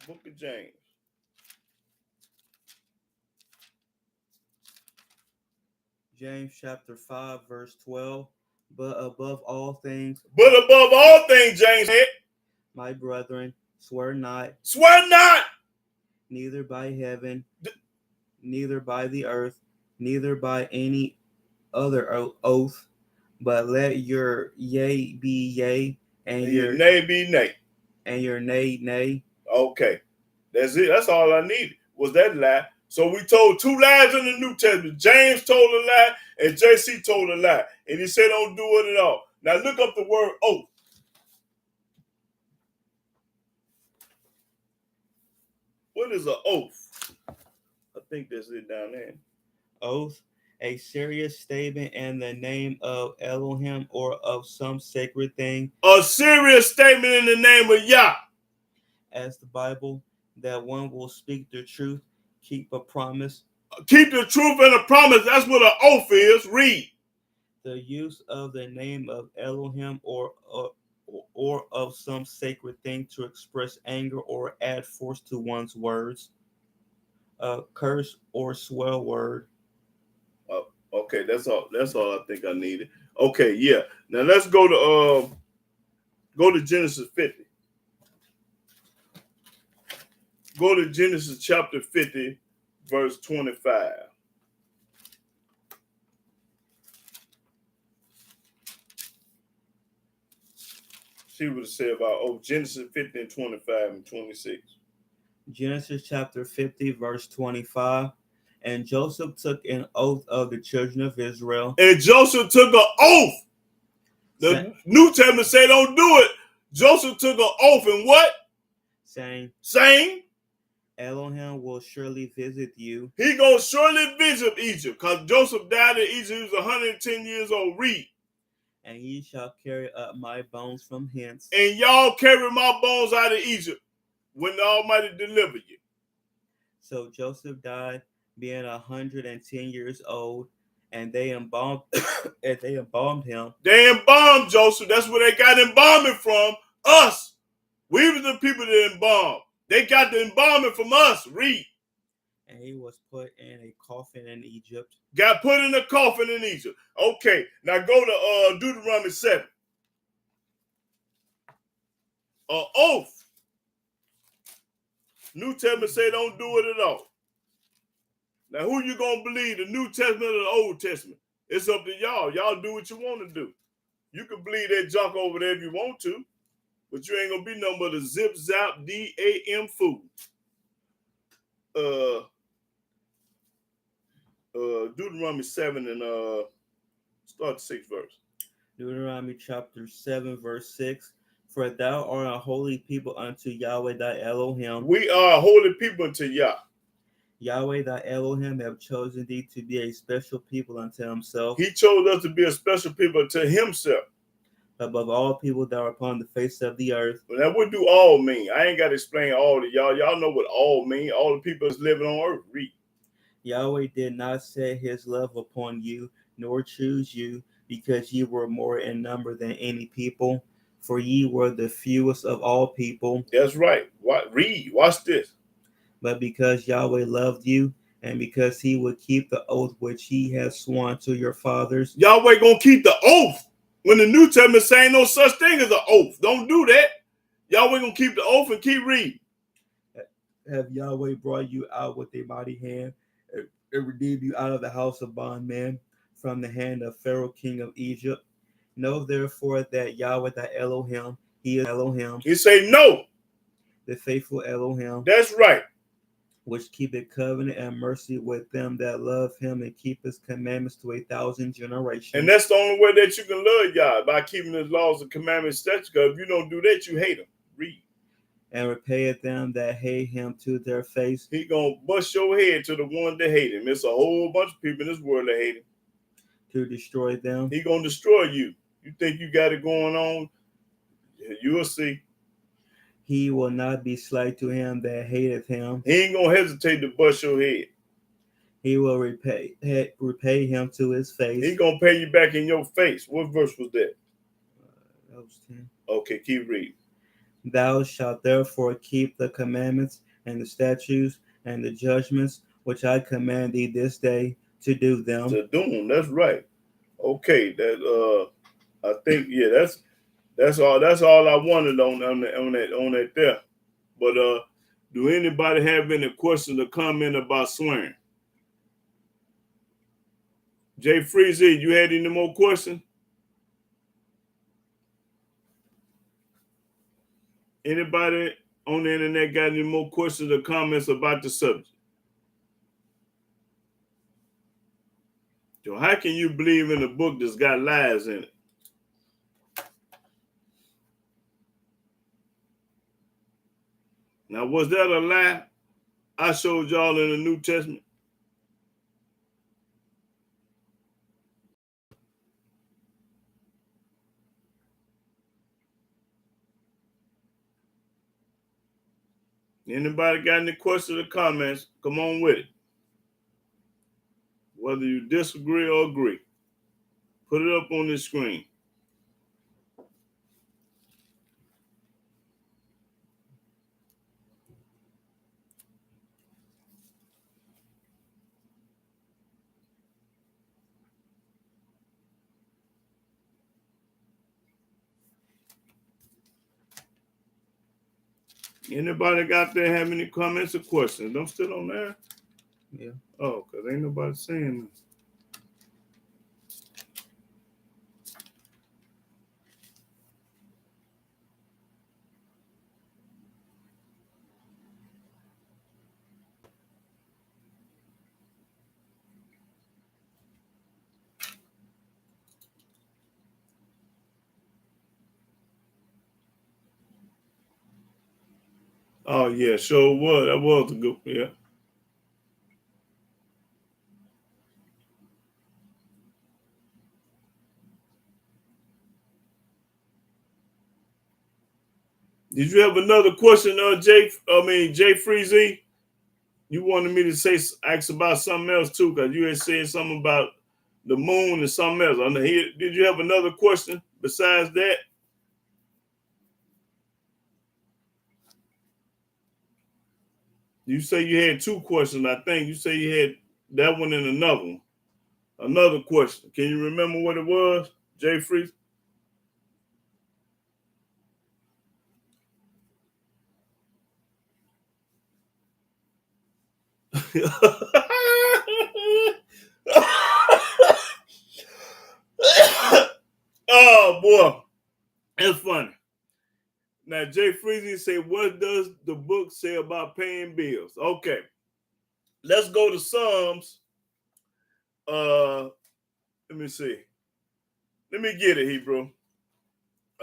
Book of James. James chapter 5, verse 12. But above all things, James said, my brethren, swear not. Swear not. Neither by heaven, neither by the earth, neither by any other oath, but let your yea be yea, and your nay be nay, and your nay nay. Okay, that's it. That's all I needed was that lie. So we told 2 lies in the New Testament. James told a lie, and JC told a lie, and he said don't do it at all. Now look up the word oath. What is an oath? I think that's it down there. Oath, a serious statement in the name of Elohim or of some sacred thing. A serious statement in the name of Yah. As the Bible, that one will speak the truth, keep a promise. Keep the truth and a promise. That's what an oath is. Read. The use of the name of Elohim or of some sacred thing to express anger or add force to one's words. A curse or swear word. Okay, that's all. That's all I think I needed. Okay, yeah. Now let's go to Genesis 50. Go to Genesis chapter 50, verse 25. See what it said about Genesis 50 and 25 and 26. Genesis chapter 50, verse 25. And Joseph took an oath of the children of Israel. And Joseph took an oath. The New Testament say don't do it. Joseph took an oath and what? Saying, Elohim will surely visit you. He gonna surely visit Egypt, because Joseph died in Egypt. He was 110 years old. Read. And ye shall carry up my bones from hence. And y'all carry my bones out of Egypt when the Almighty deliver you. So Joseph died, being 110 years old, and they embalmed him. They embalmed Joseph. That's where they got embalming from. Us. We were the people that embalmed. They got the embalming from us. Read. And he was put in a coffin in Egypt. Got put in a coffin in Egypt. Okay, now go to Deuteronomy 7. Oath. New Testament say don't do it at all. Now who you gonna believe, the New Testament or the Old Testament? It's up to y'all. Y'all do what you want to do. You can believe that junk over there if you want to, but you ain't gonna be nothing but a zip zap DAM fool. Deuteronomy 7 and start the 6th verse. Deuteronomy chapter 7, verse 6. For thou art a holy people unto Yahweh thy Elohim. We are a holy people unto Yah. Yahweh thy Elohim have chosen thee to be a special people unto himself. He chose us to be a special people unto himself. Above all people that are upon the face of the earth. But now what do all mean? I ain't got to explain all to y'all. Y'all know what all mean. All the people that's living on earth. Read. Yahweh did not set his love upon you, nor choose you, because ye were more in number than any people, for ye were the fewest of all people. That's right. Read. Watch this. But because Yahweh loved you, and because he would keep the oath which he has sworn to your fathers. Yahweh gonna keep the oath. When the New Testament saying no such thing as an oath. Don't do that. Yahweh gonna keep the oath and keep reading. Have Yahweh brought you out with a mighty hand and redeemed you out of the house of bondmen from the hand of Pharaoh, king of Egypt? Know therefore that Yahweh thy Elohim, he is Elohim. He say no. The faithful Elohim. That's right. Which keepeth covenant and mercy with them that love him and keep his commandments to 1,000 generations. And that's the only way that you can love Yah, by keeping his laws and commandments. Because if you don't do that, you hate him. Read. And repayeth them that hate him to their face. He gonna bust your head to the one that hate him. It's a whole bunch of people in this world that hate him. to destroy them. He gonna destroy you. You think you got it going on? You'll see. He will not be slack to him that hateth him. He ain't gonna hesitate to bust your head. He will repay him to his face. He gonna pay you back in your face. What verse was that? That was 10. Okay, keep reading. Thou shalt therefore keep the commandments and the statutes and the judgments which I command thee this day to do them. To do them. That's right. Okay, that I think that's all I wanted on that there. But do anybody have any questions or comment about swearing? Jay Freezy, you had any more questions? Anybody on the internet got any more questions or comments about the subject? So how can you believe in a book that's got lies in it? Now, was that a lie I showed y'all in the New Testament? Anybody got any questions or comments? Come on with it. Whether you disagree or agree, put it up on the screen. Anybody got there have any comments or questions? I'm still on there. Yeah. Oh, because ain't nobody saying that. Oh yeah, sure was. That was a good, yeah. Did you have another question, Jay Freezy? You wanted me to ask about something else too, because you had said something about the moon and something else. Did you have another question besides that? You say you had two questions. I think you say you had that one and another one. Another question. Can you remember what it was, Jay Freezy? Oh boy, that's funny. Now Jay Freezy said, "What does the book say about paying bills?" Okay, let's go to Psalms. Let me see. Let me get it, Hebrew.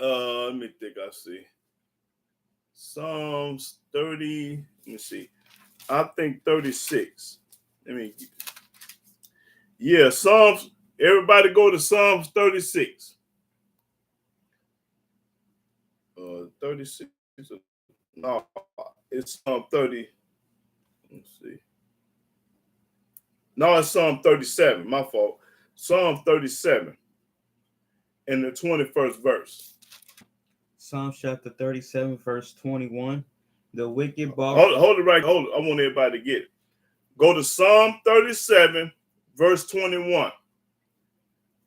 Let me think. I see. Psalms 30. Let me see. I think 36. Yeah, Psalms. Everybody go to Psalms 36. 36. No, it's Psalm 30. Let's see. No, it's Psalm 37. My fault. Psalm 37 in the 21st verse. Psalm chapter 37, verse 21. The wicked borrow. Hold it right. Hold it. I want everybody to get it. Go to Psalm 37, verse 21.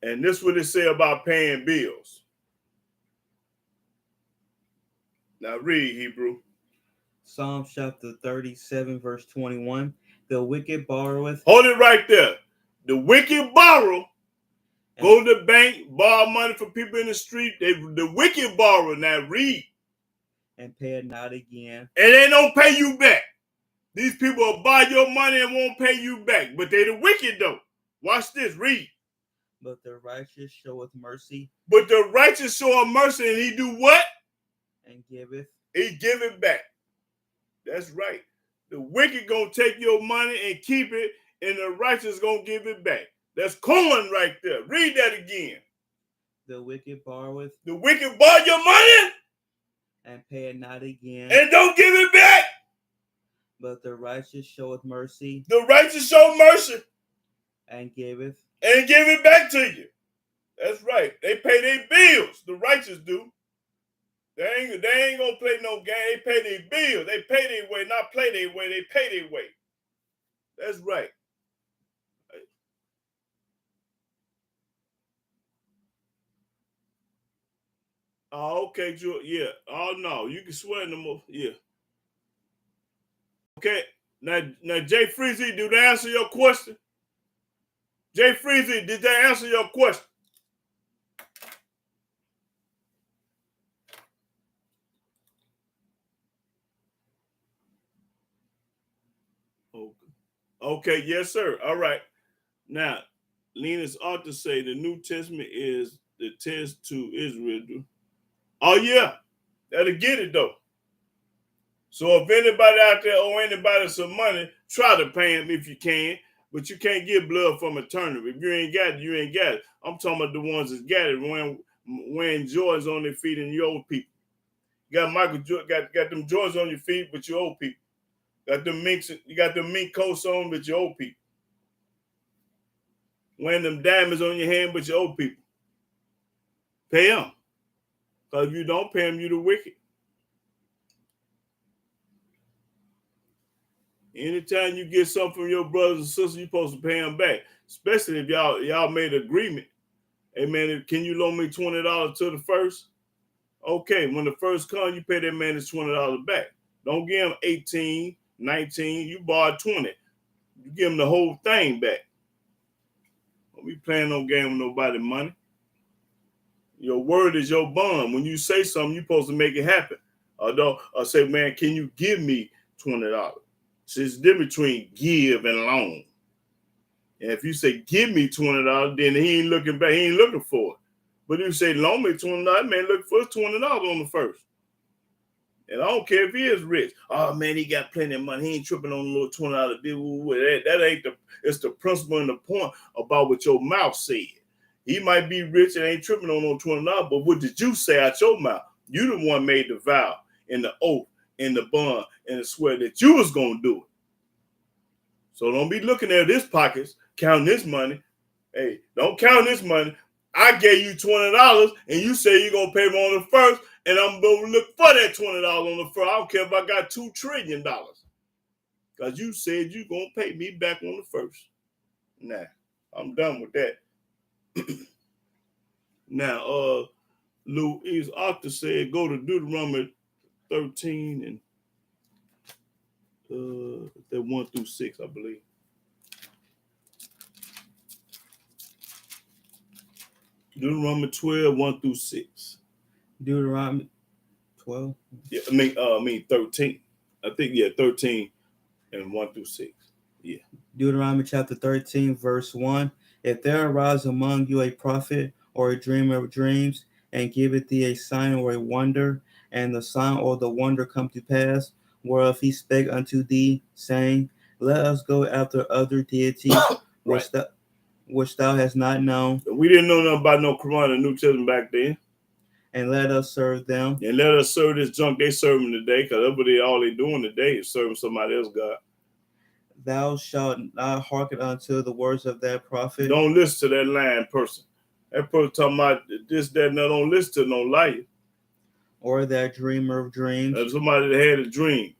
And this is what it say about paying bills. Now read, Hebrew. Psalm chapter 37, verse 21. The wicked borroweth. Hold it right there. The wicked borrow. Go to the bank, borrow money from people in the street. The wicked borrow. Now read. And pay it not again. And they don't pay you back. These people will buy your money and won't pay you back. But they the wicked though. Watch this. Read. But the righteous showeth mercy. But the righteous show mercy, and he do what? And giveth. He give it back. That's right. The wicked gonna take your money and keep it, and the righteous gonna give it back. That's corn right there. Read that again. The wicked borroweth The wicked borrow your money and pay it not again, and don't give it back. but the righteous showeth mercy The righteous show mercy and giveth. and give it back to you. That's right. They pay their bills. The righteous do. They ain't gonna play no game. They pay their bills. They pay their way, not play their way. They pay their way. That's right. Oh, okay, Joe. Yeah. Oh no, you can swear no more. Yeah. Okay. Now, Jay Freezy, did that answer your question? Jay Freezy, did that answer your question? Okay, yes, sir. All right. Now, Linus ought to say the New Testament is the test to Israel. Oh, yeah. That'll get it, though. So if anybody out there owe anybody some money, try to pay him if you can. But you can't get blood from a turnip. If you ain't got it, you ain't got it. I'm talking about the ones that got it wearing Jordans on their feet and you old people. You got Michael Jordan, got them Jordans on your feet, but you old people. Got them minks, you got them mink coats on, but you old people. Wearing them diamonds on your hand, but you old people. Pay them. Because if you don't pay them, you the wicked. Anytime you get something from your brothers and sisters, you're supposed to pay them back. Especially if y'all made an agreement. Hey man, can you loan me $20 to the first? Okay, when the first comes, you pay that man his $20 back. Don't give him 18, 19, you borrowed 20. You give him the whole thing back. Don't be playing no game with nobody money. Your word is your bond. When you say something, you're supposed to make it happen. Or say, man, can you give me $20? So it's different between give and loan. And if you say, give me $20, then he ain't looking back. He ain't looking for it. But if you say, loan me $20, man, look for his $20 on the first. And I don't care if he is rich. Oh, man, he got plenty of money. He ain't tripping on a little $20 bill. That ain't it's the principle and the point about what your mouth said. He might be rich and ain't tripping on no $20, but what did you say out your mouth? You the one made the vow and the oath and the bond and the swear that you was going to do it. So don't be looking at his pockets, counting this money. Hey, don't count this money. I gave you $20 and you say you're going to pay me on the first, and I'm going to look for that $20 on the first. I don't care if I got $2 trillion. Because you said you're going to pay me back on the first. Nah, I'm done with that. Now, Louise Octa said, go to Deuteronomy 13 and 1 through 6, I believe. Deuteronomy 12, 1 through 6. Deuteronomy 12? Yeah, I mean 13. I think, 13 and 1 through 6. Yeah. Deuteronomy chapter 13, verse 1. If there arise among you a prophet or a dreamer of dreams, and giveth thee a sign or a wonder, and the sign or the wonder come to pass, whereof he spake unto thee, saying, let us go after other deities, Right. which thou hast not known. We didn't know nothing about no Quran and New Testament back then. And let us serve them. And let us serve this junk they serving today, because everybody all they doing today is serving somebody else, God. Thou shalt not hearken unto the words of that prophet. Don't listen to that lying person. That person talking about this, that, and that. Don't listen to no liar. Or that dreamer of dreams. That's somebody that had a dream.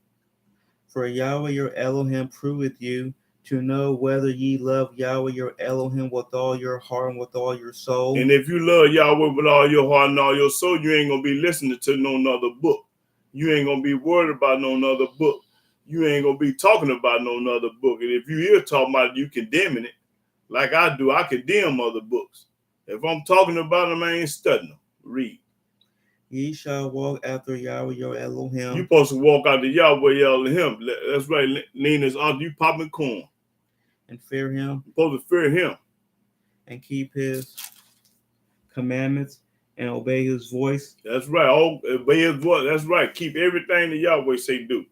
For Yahweh your Elohim proveth you to know whether ye love Yahweh your Elohim with all your heart and with all your soul. And if you love Yahweh with all your heart and all your soul, you ain't going to be listening to no other book. You ain't going to be worried about no other book. You ain't going to be talking about no other book. And if you hear talking about it, you condemning it. Like I do, I condemn other books. If I'm talking about them, I ain't studying them. Read. Ye shall walk after Yahweh your Elohim. You supposed to walk out to Yahweh your Elohim. That's right, Nina's out. You popping corn. And fear him. You're supposed to fear him. And keep his commandments and obey his voice. That's right. Obey his voice. That's right. Keep everything that Yahweh say do.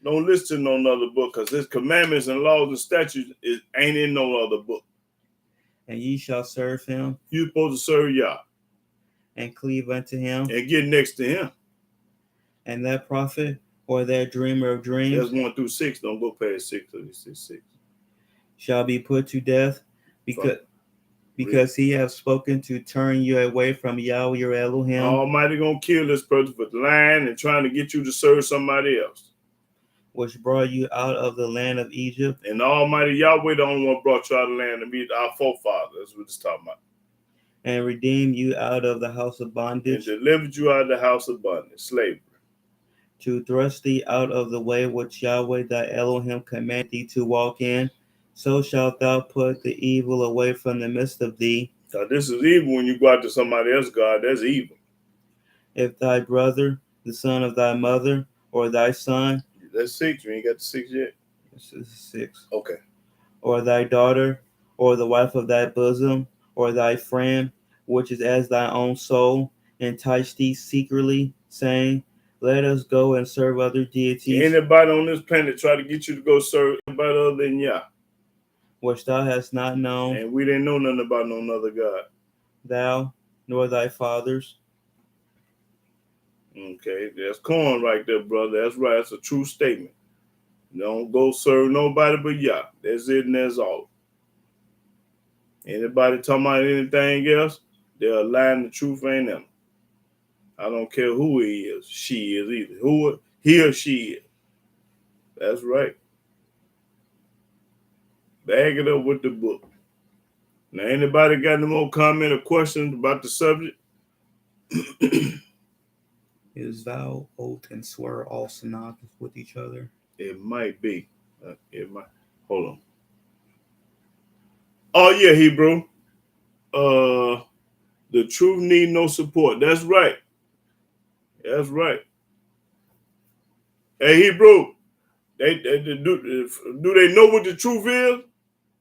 Don't listen to no other book, because his commandments and laws and statutes ain't in no other book. and ye shall serve him, You're supposed to serve Yah and cleave unto him, and get next to him. and that prophet or that dreamer of dreams That's 1 through 6. Don't go past 6 till you say 6. shall be put to death, because he have spoken to turn you away from Yahweh your Elohim, Almighty gonna kill this person for lying and trying to get you to serve somebody else. which brought you out of the land of Egypt, And the Almighty Yahweh, the only one brought you out of the land to meet our forefathers. That's what it's talking about. and redeemed you out of the house of And bondage, delivered you out of the house of bondage, slavery. to thrust thee out of the way which Yahweh thy Elohim command thee to walk in. So shalt thou put the evil away from the midst of thee. Now, this is evil when you go out to somebody else, God. That's evil. If thy brother, the son of thy mother, or thy son, That's 6. You ain't got the 6 yet? this is 6, Okay. or thy daughter, or the wife of thy bosom, or thy friend, which is as thy own soul, entice thee secretly, saying, let us go and serve other deities, Anybody on this planet try to get you to go serve anybody other than Yah. which thou hast not known, And we didn't know nothing about no other God. thou, nor thy fathers. Okay, that's corn right there, brother. That's right. That's a true statement. Don't go serve nobody but Yah. That's it and that's all. Anybody talking about anything else, they're lying. The truth ain't them. I don't care who he is, she is either. Who he or she is. That's right. Bag it up with the book. Now, anybody got any more comment or questions about the subject? Is vow, oath, and swear all synonymous with each other? It might be. It might. Hold on. Oh yeah, Hebrew. The truth need no support. That's right. That's right. Hey, Hebrew. They do they know what the truth is?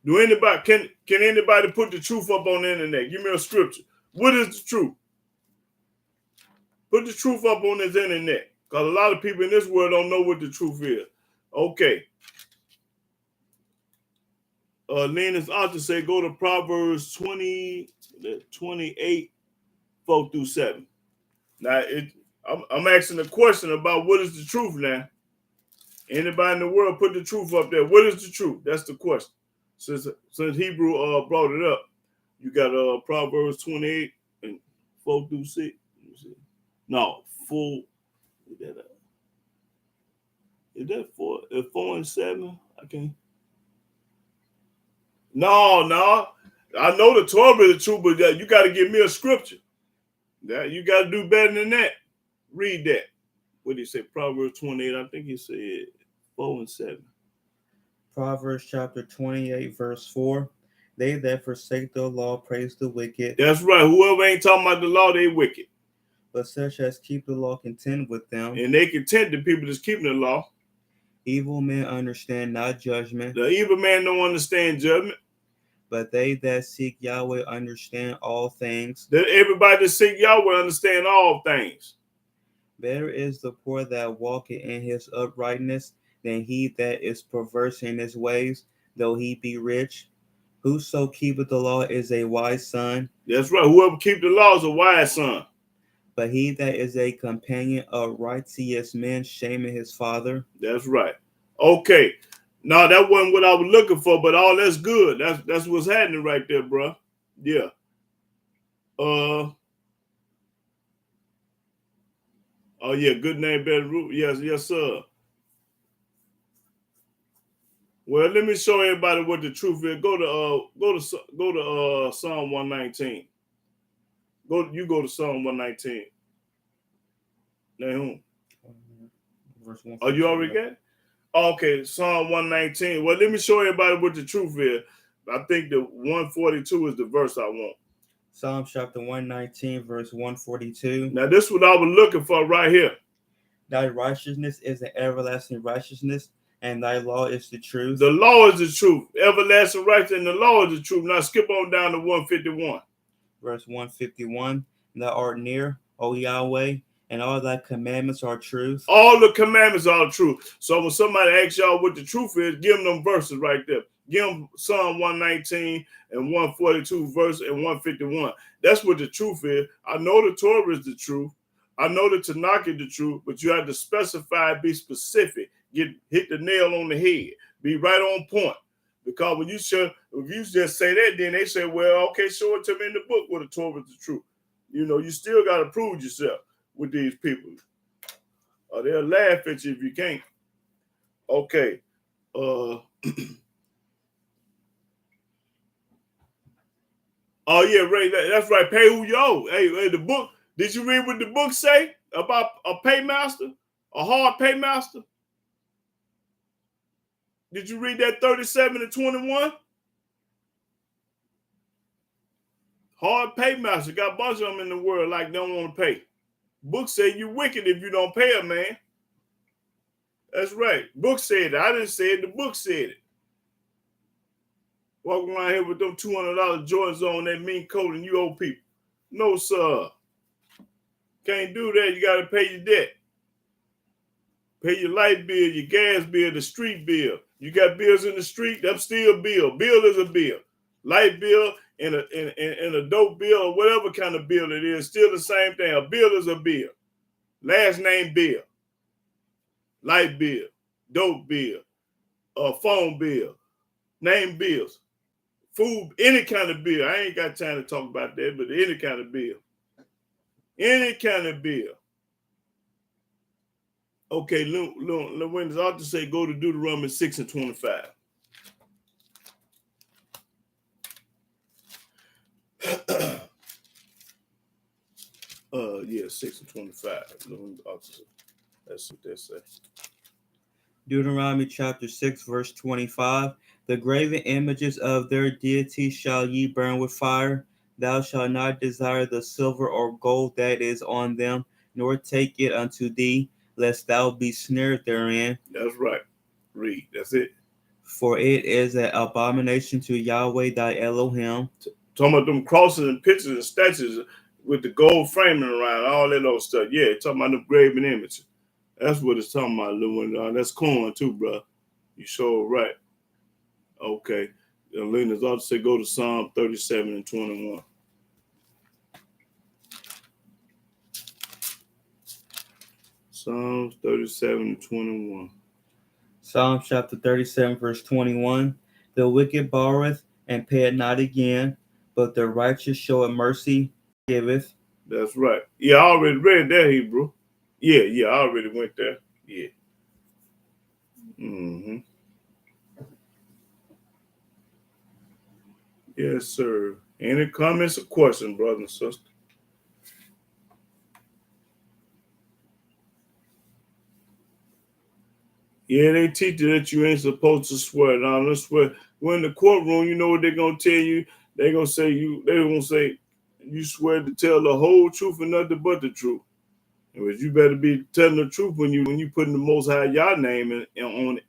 Do anybody can anybody put the truth up on the internet? Give me a scripture. What is the truth? Put the truth up on this internet. Because a lot of people in this world don't know what the truth is. Okay. Linus Arthur say go to Proverbs 28, 4 through 7. Now I'm asking a question about what is the truth now. Anybody in the world put the truth up there. What is the truth? That's the question. Since Hebrew brought it up, you got Proverbs 28 and 4 through 6. No, 4. Is that 4? 4 and 7? I can't. No. I know the Torah is the truth, but you got to give me a scripture. That you got to do better than that. Read that. What did he say? Proverbs 28. I think he said 4 and 7. Proverbs chapter 28, verse 4. They that forsake the law praise the wicked, That's right. Whoever ain't talking about the law, they wicked. but such as keep the law contend with them. And they content the people that's keeping the law. Evil men understand not judgment, The evil man don't understand judgment. but they that seek Yahweh understand all things. That everybody that seek Yahweh understand all things. Better is the poor that walketh in his uprightness than he that is perverse in his ways, though he be rich. Whoso keepeth the law is a wise son, That's right. Whoever keep the law is a wise son. but he that is a companion of righteous men shameth his father. That's right. Okay. No, that wasn't what I was looking for, but all that's good. That's what's happening right there, bro. Yeah. Oh yeah, good name, better root. Yes, sir. Well, let me show everybody what the truth is. Go to Psalm 119. Go to Psalm 119. Nahum. Verse 1. Oh, you already got it? Okay, Psalm 119. Well, let me show everybody what the truth is. I think the 142 is the verse I want. Psalm chapter 119, verse 142. Now, this is what I was looking for right here. Thy righteousness is an everlasting righteousness, and thy law is the truth. The law is the truth. Everlasting righteousness and the law is the truth. Now, skip on down to 151. Verse 151. Thou art near, O Yahweh, and all thy commandments are truth. All the commandments are true. So when somebody asks y'all what the truth is, give them verses right there. Give them Psalm 119 and 142 verse and 151. That's what the truth is. I know the Torah is the truth. I know the Tanakh is the truth, but you have to specify, be specific, hit the nail on the head, be right on point. Because when if you just say that, then they say, well, okay, show it to me in the book where the Torah is the truth. You know, you still got to prove yourself with these people. Or they'll laugh at you if you can't. Okay. Oh yeah, Ray, that's right. Pay who you owe. Hey, the book. Did you read what the book say about a paymaster, a hard paymaster? Did you read that 37 and 21? Hard paymaster. Got a bunch of them in the world like they don't want to pay. Book say you wicked if you don't pay a man. That's right. Book said it. I didn't say it. The book said it. Walking around here with them $200 Jordans on, that mean coat, and you owe people. No, sir. Can't do that. You got to pay your debt. Pay your light bill, your gas bill, the street bill. You got bills in the street, that's still a bill. Bill is a bill. Light bill and a dope bill or whatever kind of bill it is, still the same thing. A bill is a bill. Last name bill. Light bill. Dope bill. Phone bill. Name bills. Food, any kind of bill. I ain't got time to talk about that, but any kind of bill. Any kind of bill. Okay, Lorenz ought to say go to Deuteronomy 6 and 25. Yeah, 6 and 25. That's what they say. Deuteronomy chapter 6, verse 25. The graven images of their deities shall ye burn with fire. Thou shalt not desire the silver or gold that is on them, nor take it unto thee, lest thou be snared therein. That's right. Read. That's it. For it is an abomination to Yahweh thy Elohim. Talking about them crosses and pictures and statues with the gold framing around, all that old stuff. Yeah, talking about them graven images. That's what it's talking about, Lou. That's corn too, bro. You sure right. Okay. Lena's ought to say go to Psalm 37 and 21. Psalms 37 and 21. Psalm chapter 37, verse 21. The wicked borroweth and payeth not again, but the righteous showeth mercy, giveth. That's right. Yeah, I already read that, Hebrew. Yeah, I already went there. Yeah. Mm-hmm. Yes, sir. Any comments or questions, brother and sister? Yeah, they teach you that you ain't supposed to swear. Now, let's swear. When in the courtroom, you know what they're gonna tell you. They're gonna say you swear to tell the whole truth and nothing but the truth. And you better be telling the truth when you putting the Most High Yah name on it.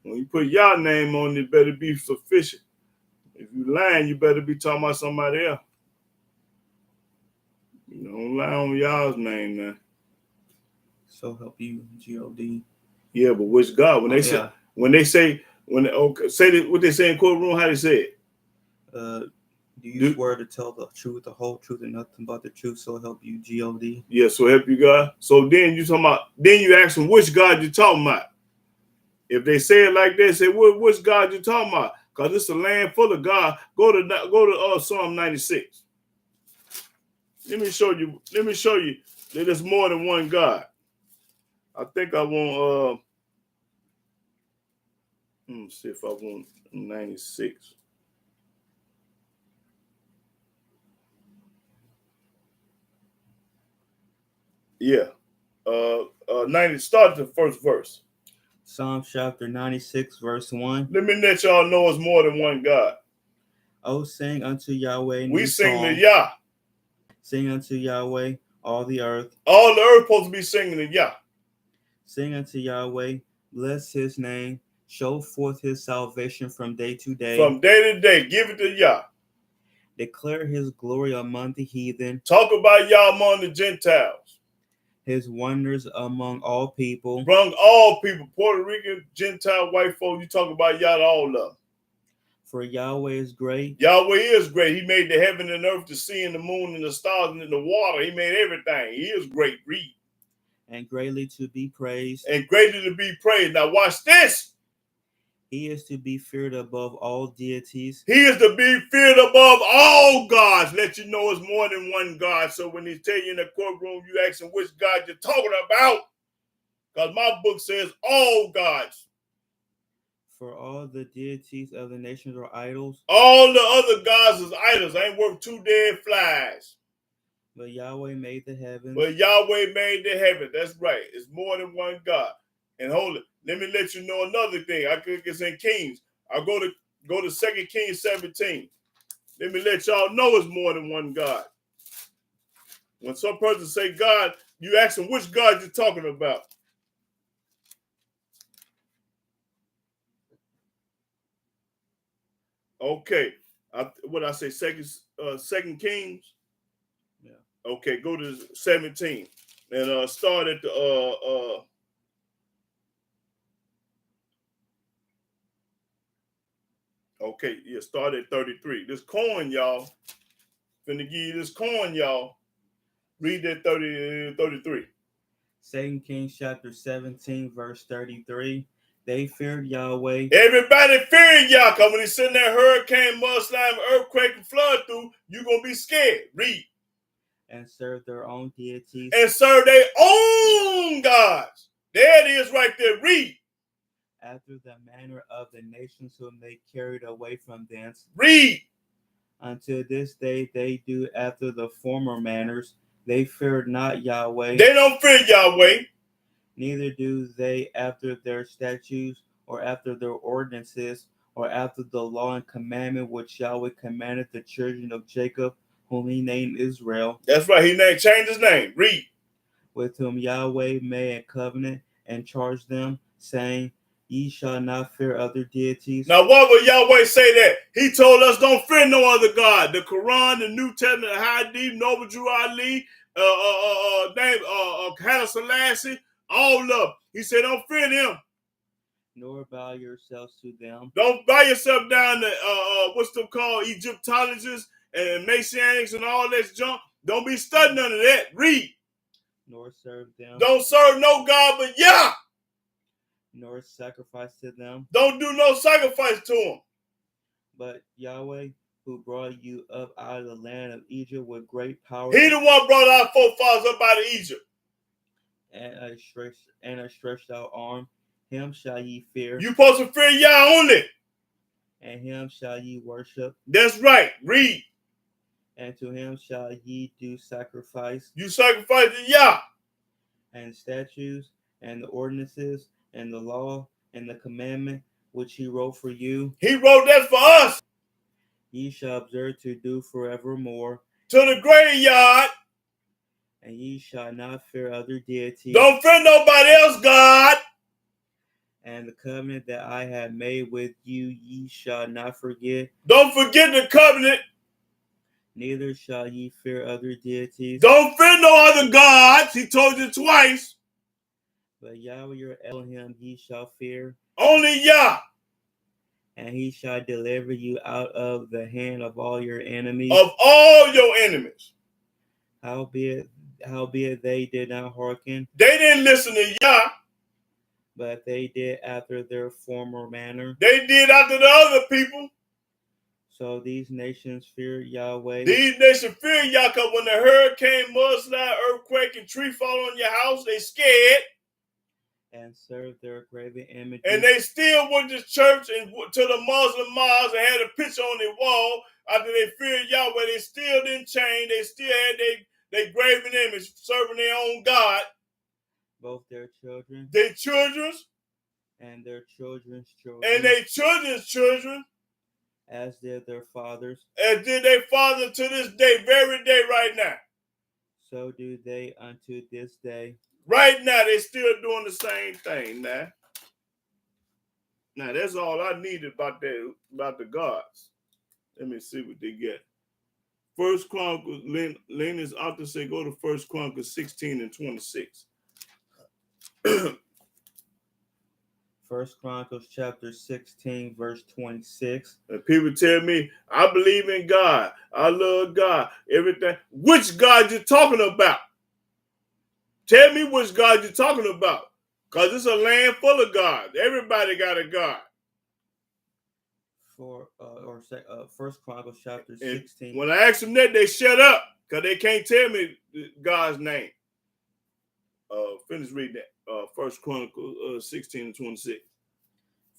When you put Yah name on it, it better be sufficient. If you lying, you better be talking about somebody else. You don't lie on Yah's name now. So help you, G-O-D. Yeah, but which God? When they say what they say in courtroom, how they say it? Do you swear to tell the truth, the whole truth, and nothing but the truth, so help you, G-O-D? Yeah, so help you God. So then you ask them which God you talking about. If they say it like that, say which God you talking about? Because it's a land full of God. Go to Psalm 96. Let me show you that there's more than one God. I think I want let me see if I want 96. Yeah. 90, start the first verse. Psalm chapter 96, verse 1. Let me let y'all know it's more than one God. Oh, sing unto Yahweh. We sing to Yah. Sing unto Yahweh, all the earth. All the earth supposed to be singing to Yah. Sing unto Yahweh, bless his name, show forth his salvation from day to day. From day to day, give it to Yah. Declare his glory among the heathen. Talk about Yah among the Gentiles. His wonders among all people. Brung all people, Puerto Rican, Gentile, white folk, you talk about Yah to all of them. For Yahweh is great Yahweh is great. He made the heaven and earth, the sea and the moon and the stars and the water. He made everything. He is great. Read. and greatly to be praised. And greatly to be praised. Now watch this. He is to be feared above all deities. He is to be feared above all gods. Let you know it's more than one God. So when he tell you in the courtroom, you ask him which God you're talking about. Because my book says all gods. For all the deities of the nations are idols, All the other gods is idols. Ain't worth two dead flies. but Yahweh made the heavens. But Yahweh made the heaven. That's right. It's more than one God. And hold it. Let me let you know another thing. I think it's in Kings. I'll go to 2 Kings 17. Let me let y'all know it's more than one God. When some person say God, you ask them which God you're talking about. Okay. What I say, Second Kings? Yeah. Okay, go to 17. And start at the okay, yeah, start at 33. This coin, y'all. Finna give you this coin, y'all. Read that 33. 2 Kings chapter 17, verse 33. They feared Yahweh. Everybody fearing y'all, because when he send that hurricane, mudslide, earthquake, and flood through, you're going to be scared. Read. And served their own deities. And serve their own gods. There it is right there. Read. After the manner of the nations whom they carried away from thence. Read. Until this day they do after the former manners. They feared not Yahweh. They don't fear Yahweh. Neither do they after their statutes, or after their ordinances, or after the law and commandment which Yahweh commanded the children of Jacob, whom he named Israel. That's right. He changed his name. Read. With whom Yahweh made a covenant and charged them, saying, Ye shall not fear other deities. Now, why would Yahweh say that? He told us don't fear no other God. The Quran, the New Testament, the Hadith, Noble Drew Ali, Haile Selassie, all of them. He said don't fear them. Nor bow yourselves to them. Don't bow yourself down to what's them called, Egyptologists and Messianics and all that junk. Don't be studying none of that. Read. Nor serve them. Don't serve no God but Yah. Nor sacrifice to them. Don't do no sacrifice to them. But Yahweh, who brought you up out of the land of Egypt with great power. He the one brought our forefathers up out of Egypt. And a stretched out arm. Him shall ye fear. You supposed to fear Yah only. And him shall ye worship. That's right. Read. And to him shall ye do sacrifice. You sacrifice to Yah. And statutes and the ordinances and the law and the commandment which he wrote for you. He wrote that for us. Ye shall observe to do forevermore. To the graveyard. And ye shall not fear other deities. Don't fear nobody else, God. And the covenant that I have made with you, ye shall not forget. Don't forget the covenant. Neither shall ye fear other deities. Don't fear no other gods. He told you twice. But Yahweh your Elohim ye shall fear. Only Yah. And he shall deliver you out of the hand of all your enemies. Of all your enemies. Howbeit they did not hearken. They didn't listen to Yah. But they did after their former manner. They did after the other people. So these nations fear Yahweh. These nations fear Yah, because when the hurricane, mudslide, earthquake, and tree fall on your house, they scared. And serve their graven images. And they still went to church and to the Muslim mosque and had a picture on their wall. After they feared Yahweh, they still didn't change. They still had their graven image, serving their own God. Both their children. Their children's. And their children's children. And their children's children. As did their fathers. As did their father to this day, very day right now. So do they unto this day. Right now, they still doing the same thing now. Now, that's all I needed about the gods. Let me see what they get. First Chronicles, Lena's author say go to First Chronicles 16 and 26. First Chronicles chapter 16, verse 26. And people tell me, I believe in God. I love God. Everything. Which God you talking about? Tell me which God you're talking about. Because it's a land full of God. Everybody got a God. First Chronicles chapter And 16. when I ask them that, they shut up. Because they can't tell me God's name. Finish reading that. First Chronicles 16 and 26.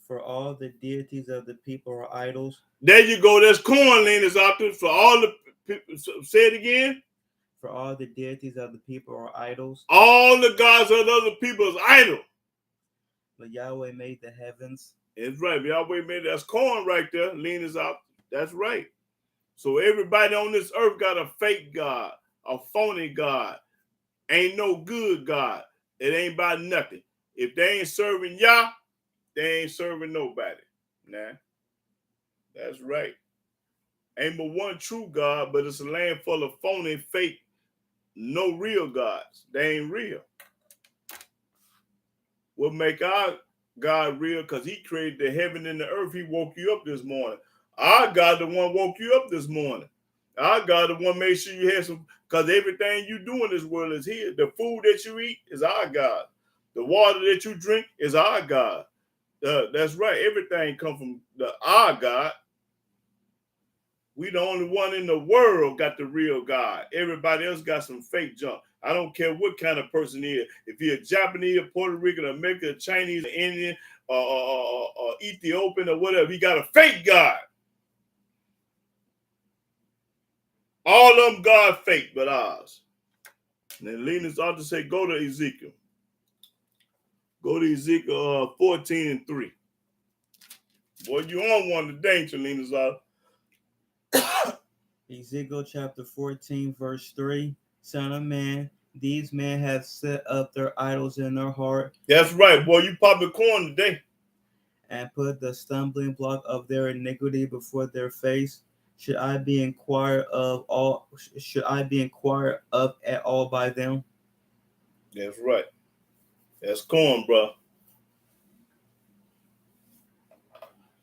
For all the deities of the people are idols. There you go. There's corn leaners out there for all the people. Say it again. For all the deities of the people are idols. All the gods of the other people is idol. But Yahweh made the heavens. It's right. Yahweh made that's corn right there. Leaners out. That's right. So everybody on this earth got a fake God, a phony God. Ain't no good God. It ain't about nothing. If they ain't serving Yah, they ain't serving nobody. Nah. That's right. Ain't but one true God, but it's a land full of phony, fake, no real gods. They ain't real. What make our God real? Because he created the heaven and the earth. He woke you up this morning. Our God, the one woke you up this morning. Our God, the one made sure you had some, because everything you do in this world is here. The food that you eat is our God. The water that you drink is our God. That's right. Everything come from our God. We the only one in the world got the real God. Everybody else got some fake junk. I don't care what kind of person he is. If you're a Japanese, a Puerto Rican, American, Chinese, Indian, or Ethiopian, or whatever, he got a fake God. All of them God fake, but ours. And then Lena's ought to say, go to Ezekiel. Go to Ezekiel 14 and 3. Boy, you on one today, ain't you, Lena's ought. Ezekiel chapter 14, verse 3. Son of man, these men have set up their idols in their heart. That's right, boy. You popping corn today. And put the stumbling block of their iniquity before their face. Should I be inquired of at all by them? That's right. That's corn, bro.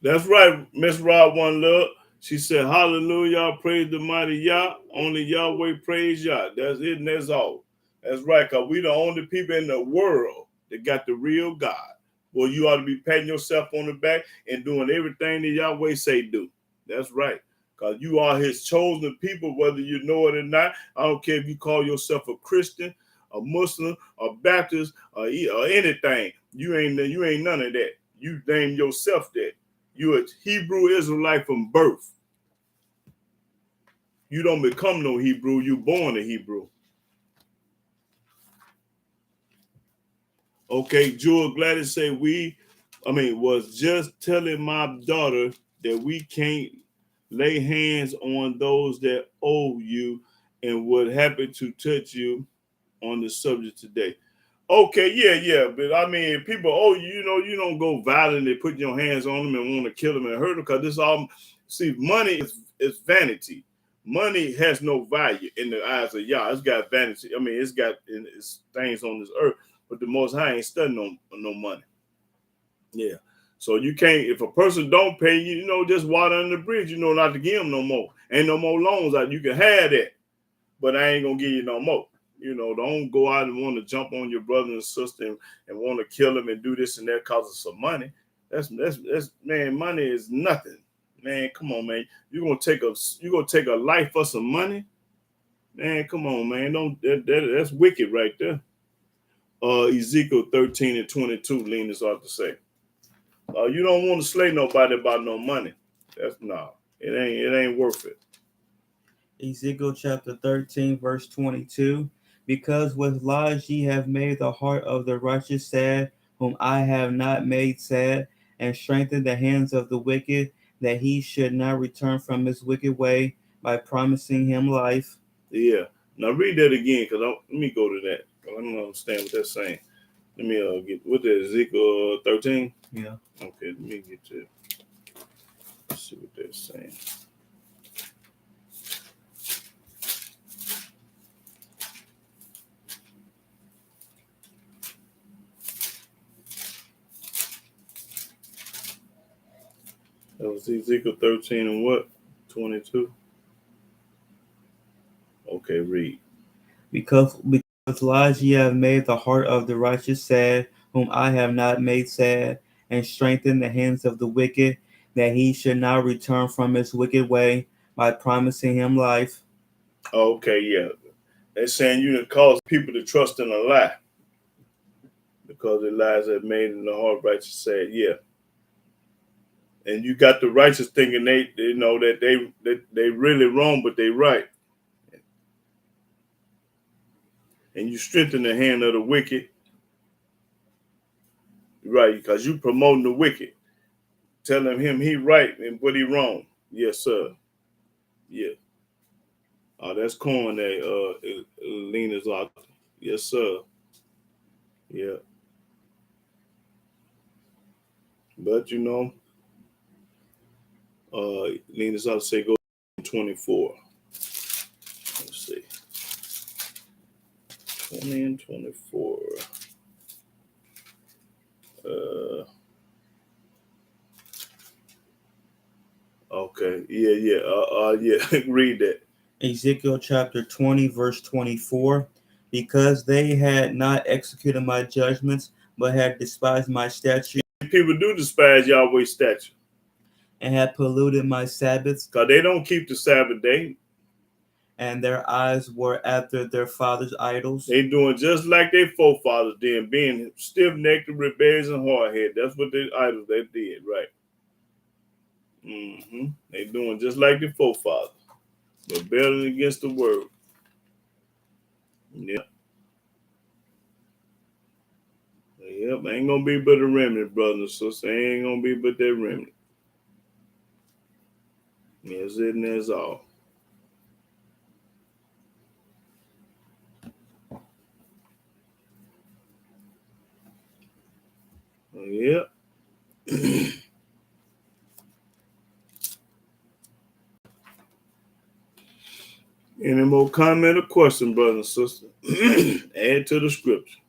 That's right, Miss Rod One Love. She said, hallelujah, praise the mighty Yah. Only Yahweh praise Yah. That's it and that's all. That's right, because we the only people in the world that got the real God. Well, you ought to be patting yourself on the back and doing everything that Yahweh say do. That's right. Because you are his chosen people, whether you know it or not. I don't care if you call yourself a Christian, a Muslim, a Baptist, or anything. You ain't none of that. You name yourself that. You're a Hebrew Israelite from birth. You don't become no Hebrew. You born a Hebrew. Okay, Jewel Gladys said was just telling my daughter that we can't lay hands on those that owe you and would happen to touch you on the subject today. Okay, yeah. But I mean, people owe you, you don't go violently put your hands on them and want to kill them and hurt them, because this all, money is vanity. Money has no value in the eyes of Yah. It's got vanity. I mean, it's got it's things on this earth, but the Most High ain't studying no money. Yeah. So you can't, if a person don't pay you, just water under the bridge, not to give them no more. Ain't no more loans out. You can have that, but I ain't gonna give you no more. Don't go out and want to jump on your brother and sister and want to kill them and do this and that because of some money. That's man, money is nothing. Man, come on, man. You're gonna take a life for some money? Man, come on, man. That's wicked right there. Ezekiel 13 and 22, Lena's ought to say. You don't want to slay nobody about no money. It ain't worth it. Ezekiel chapter 13, verse 22. Because with lies ye have made the heart of the righteous sad, whom I have not made sad, and strengthened the hands of the wicked, that he should not return from his wicked way by promising him life. Yeah. Now read that again, because let me go to that. I don't understand what that's saying. Let me get what that Ezekiel 13. Yeah. Okay, let me get to it. Let's see what they're saying. That was Ezekiel 13 and what? 22. Okay, read. Because lies ye have made the heart of the righteous sad, whom I have not made sad, and strengthened the hands of the wicked, that he should not return from his wicked way, by promising him life. Okay, yeah. They're saying you done cause people to trust in a lie because the lies have made in the heart righteous sad. Yeah. And you got the righteous thinking they know that they really wrong, but they right. And you strengthen the hand of the wicked, right? Because you promoting the wicked, telling him he right and what he wrong. Yes, sir. Yeah. Oh, that's corn that Lena's out. Yes, sir. Yeah. But Lena's out to say go 24. Let's see. 20 and 24. Okay. Yeah. Read that. Ezekiel chapter 20, verse 24. Because they had not executed my judgments, but had despised my statutes, People do despise Yahweh's statute and had polluted my Sabbaths, because they don't keep the Sabbath day. and their eyes were after their fathers' idols. They doing just like their forefathers did, being stiff-necked, rebellious, and hard-headed. That's what the idols they did, right? They doing just like their forefathers, rebelling against the word. Yep. Yep, ain't gonna be but a remnant, brothers and sisters. Ain't gonna be but that remnant. That's it and that's all. Yep. Any more comment or question, brothers and sisters? Add to the scripture.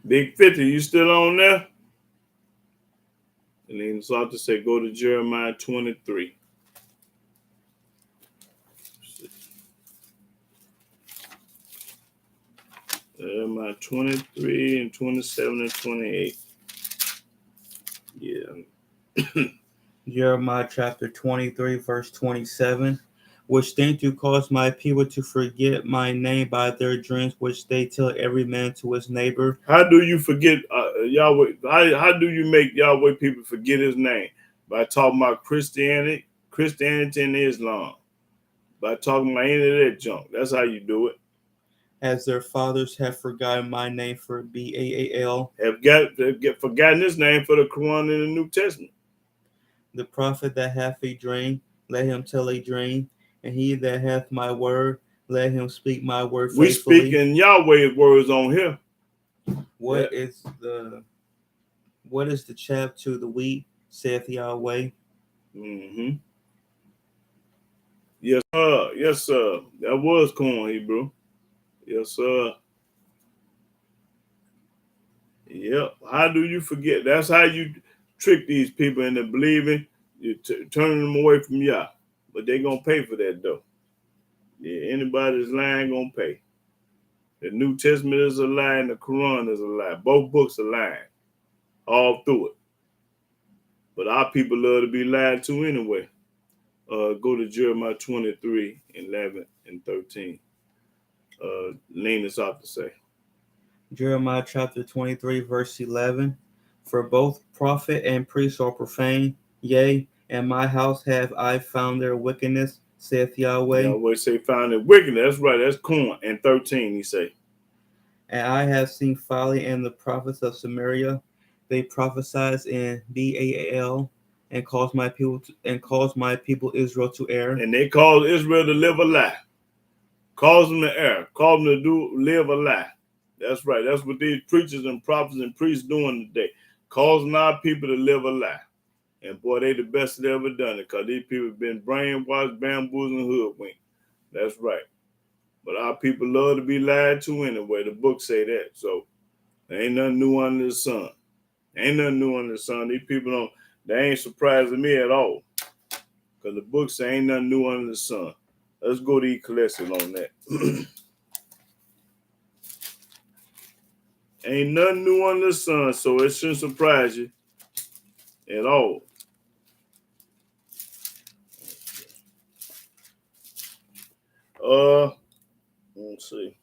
Big 50, you still on there? And then sought to say, go to Jeremiah 23. Jeremiah 23 and 27 and 28. Yeah. Jeremiah chapter 23, verse 27. Which thing to cause my people to forget my name by their dreams, which they tell every man to his neighbor. How do you forget Yahweh? How do you make Yahweh people forget his name? By talking about Christianity and Islam. By talking about any of that junk. That's how you do it. As their fathers have forgotten my name for Baal. Have forgotten his name for the Quran and the New Testament. The prophet that hath a dream, let him tell a dream. And he that hath my word, let him speak my word faithfully. We speaking Yahweh's words on here. What is the chaff to the wheat, saith Yahweh? Yes, sir. Yes, sir. That was corn, Hebrew. Yes, sir. Yep. How do you forget? That's how you trick these people into believing. You turning them away from Yah. But they going to pay for that, though. Yeah, anybody that's lying going to pay. The New Testament is a lie and the Quran is a lie. Both books are lying. All through it. But our people love to be lied to anyway. Go to Jeremiah 23, 11, and 13. Lena's out to say. Jeremiah chapter 23, verse 11. For both prophet and priest are profane, yea, and my house have I found their wickedness, saith Yahweh. Yahweh say found their wickedness. That's right, that's corn. And 13, he say. And I have seen folly in the prophets of Samaria. They prophesied in Baal and caused my people Israel to err. And they cause Israel to live a lie. Cause them to err. Cause them to live a lie. That's right. That's what these preachers and prophets and priests doing today. Causing our people to live a lie. And boy, they the best that ever done it, because these people have been brainwashed, bamboozled, and hoodwinked. That's right. But our people love to be lied to anyway. The book say that. So there ain't nothing new under the sun. Ain't nothing new under the sun. These people don't. They ain't surprising me at all. Cause the book say ain't nothing new under the sun. Let's go to Ecclesiastes on that. Ain't nothing new under the sun, so it shouldn't surprise you at all. Let's see.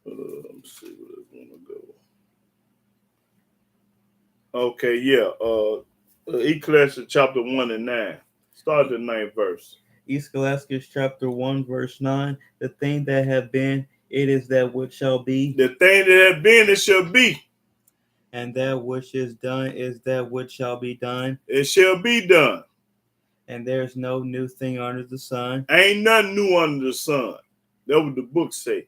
Let's see where I want to go. Okay, yeah. Ecclesiastes chapter 1 and 9. Start the 9th verse. Ecclesiastes chapter 1, verse 9. The thing that have been, it is that which shall be, The thing that have been, it shall be. and that which is done is that which shall be done. It shall be done. And there's no new thing under the sun. Ain't nothing new under the sun. That's what the book say.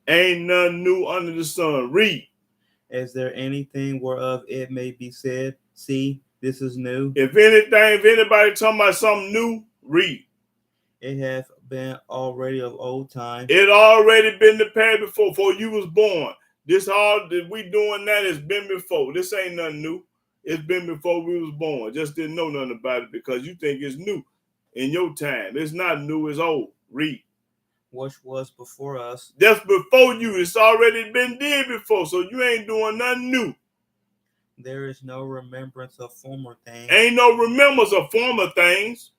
Ain't nothing new under the sun. Read. Is there anything whereof it may be said, see, this is new? If anybody talking about something new, read. It hath been already of old time. It already been the past before you was born. This all that we doing that has been before. This ain't nothing new. It's been before we was born. Just didn't know nothing about it because you think it's new in your time. It's not new, it's old. Read. Which was before us. That's before you. It's already been did before, so you ain't doing nothing new. There is no remembrance of former things. Ain't no remembrance of former things.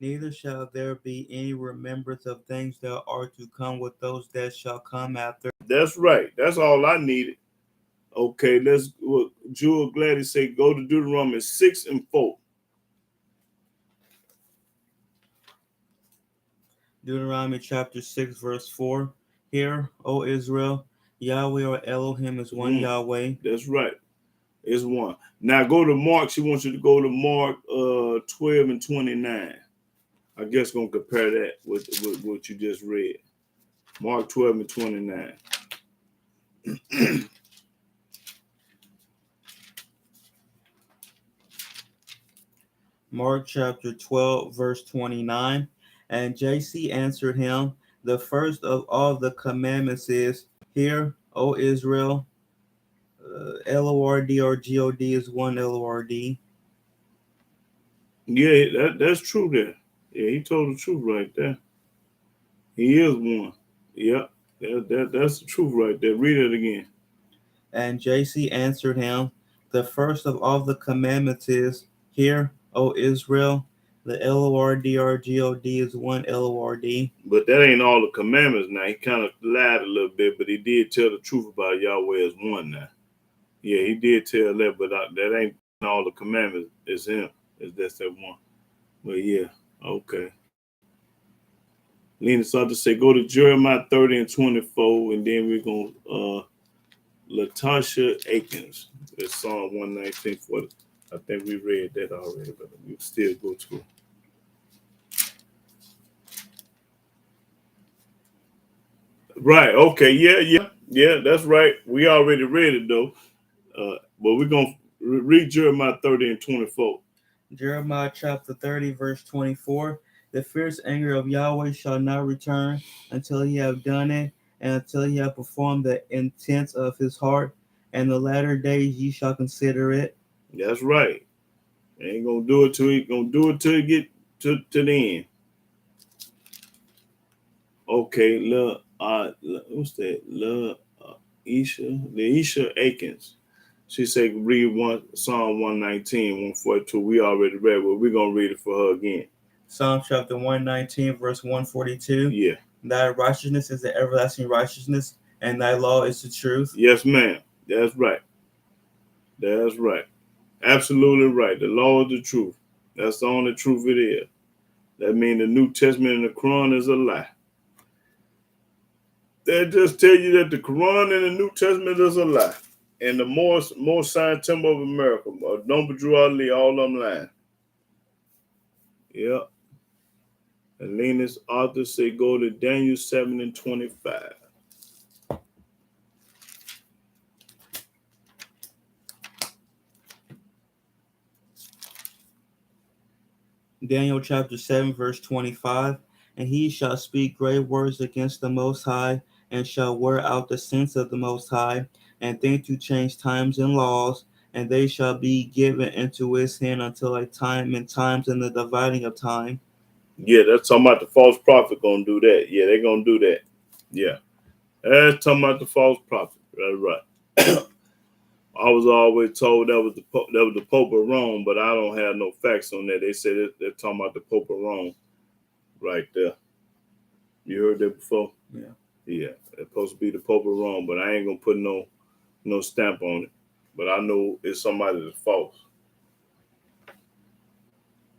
Neither shall there be any remembrance of things that are to come with those that shall come after. That's right. That's all I needed. Okay, let's. Jewel Gladys say go to Deuteronomy 6 and 4. Deuteronomy chapter 6, verse 4. Hear, O Israel, Yahweh or Elohim is one Yahweh. That's right. It's one. Now go to Mark. She wants you to go to Mark 12 and 29. I guess gonna compare that with what you just read. Mark 12 and 29. Mark chapter 12, verse 29. And JC answered him, the first of all the commandments is, Hear, O Israel, L-O-R-D or G-O-D is one L-O-R-D. Yeah, that's true there. Yeah, he told the truth right there. He is one. Yep, that's the truth right there. Read it again. And JC answered him, the first of all the commandments is, Hear, O Israel, the L-O-R-D or G-O-D is one L-O-R-D. But that ain't all the commandments now. He kind of lied a little bit, but he did tell the truth about Yahweh as one now. Yeah, he did tell that, but that ain't all the commandments. It's him. That's that one. But yeah, okay. Lena started to say, go to Jeremiah 30 and 24, and then we're going to Latasha Akins. It's Psalm 119. I think we read that already, but we still go to it. Right. Okay. Yeah. That's right. We already read it though. But we're gonna read Jeremiah 30 and 24. Jeremiah chapter 30, verse 24. The fierce anger of Yahweh shall not return until he have done it, and until he have performed the intents of his heart. And the latter days ye shall consider it. That's right. Ain't gonna do it till he get to the end. Okay, what's that? Isha Akins. She said read Psalm 119, 142. We already read, but we're gonna read it for her again. Psalm chapter 119, verse 142. Yeah. Thy righteousness is the everlasting righteousness, and thy law is the truth. Yes, ma'am. That's right. That's right. Absolutely right. The law is the truth. That's the only truth it is. That means the New Testament and the Quran is a lie. They just tell you that the Quran and the New Testament is a lie. And the more Science Temple of America, Noble Drew Ali, all them lying. Yep. And Lena's author say go to Daniel 7 and 25. Daniel chapter 7, verse 25. And he shall speak great words against the Most High, and shall wear out the saints of the Most High, and think to change times and laws, and they shall be given into his hand until a time and times and the dividing of time. Yeah, that's talking about the false prophet gonna do that. Yeah, they're gonna do that. Yeah, that's talking about the false prophet. That's right. I was always told that was the Pope of Rome, but I don't have no facts on that. They said they're talking about the Pope of Rome right there. You heard that before? Yeah. Yeah, it's supposed to be the Pope of Rome, but I ain't gonna put no stamp on it. But I know it's somebody that's false.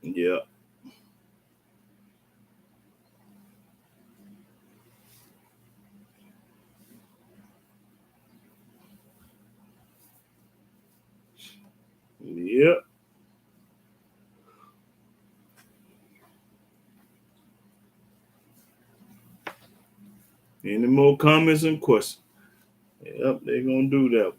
Yeah. Yep. Any more comments and questions? Yep, they're gonna do that.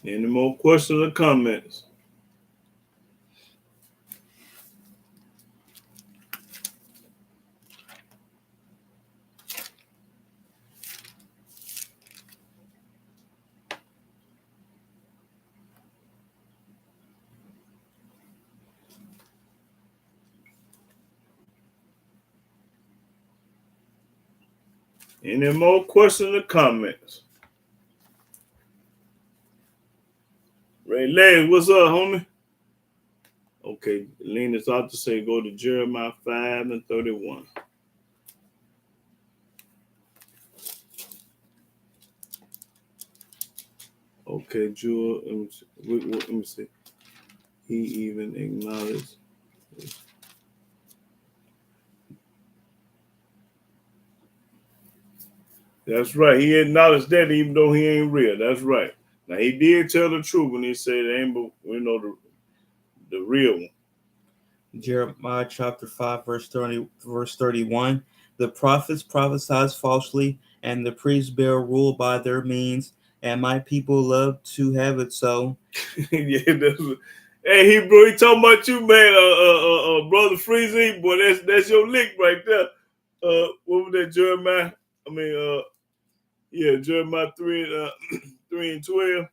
Any more questions or comments? Any more questions or comments? Ray Legs, what's up, homie? Okay, Lena's out to say go to Jeremiah 5:31. Okay, Jewel, let me see. He even acknowledged. That's right. He acknowledged that even though he ain't real. That's right. Now he did tell the truth when he said it ain't but the real one. Jeremiah chapter 5, verse 31. The prophets prophesy falsely, and the priests bear rule by their means, and my people love to have it so. Yeah, hey, he talking about you, man, brother Freezy, boy, that's your lick right there. What was that, Jeremiah? I mean, yeah, Jeremiah 3 and 12.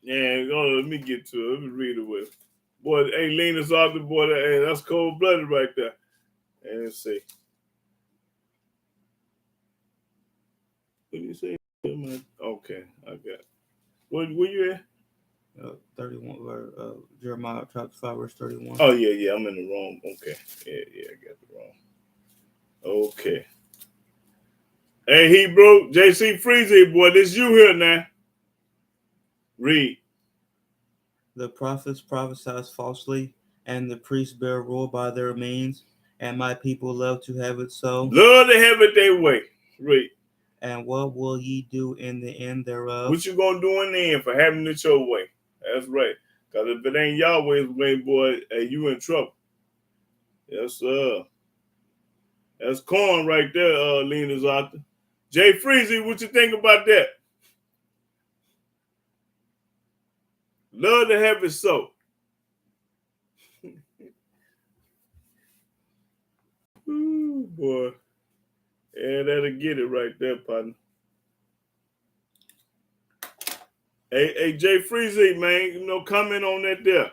Yeah, let me get to it. Let me read it with. Boy, hey, Lena's off the boy. Hey, that's cold blooded right there. And let's see. What do you say? Okay, I got it. Where you at? 31, Jeremiah chapter 5, verse 31. Oh, yeah, I'm in the wrong. Okay. Yeah, I got it wrong. Okay. Hey, Hebrew, JC Freezy, boy, this you here now. Read. The prophets prophesy falsely, and the priests bear rule by their means, and my people love to have it so. Love to have it their way. Read. And what will ye do in the end thereof? What you gonna do in the end for having it your way? That's right. Because if it ain't Yahweh's way, boy, hey, you in trouble. Yes, sir. That's corn right there, Lena's author. Jay Freezy, what you think about that? Love to have it so. Ooh, boy. Yeah, that'll get it right there, partner. Hey, Jay Freezy, man, comment on that there.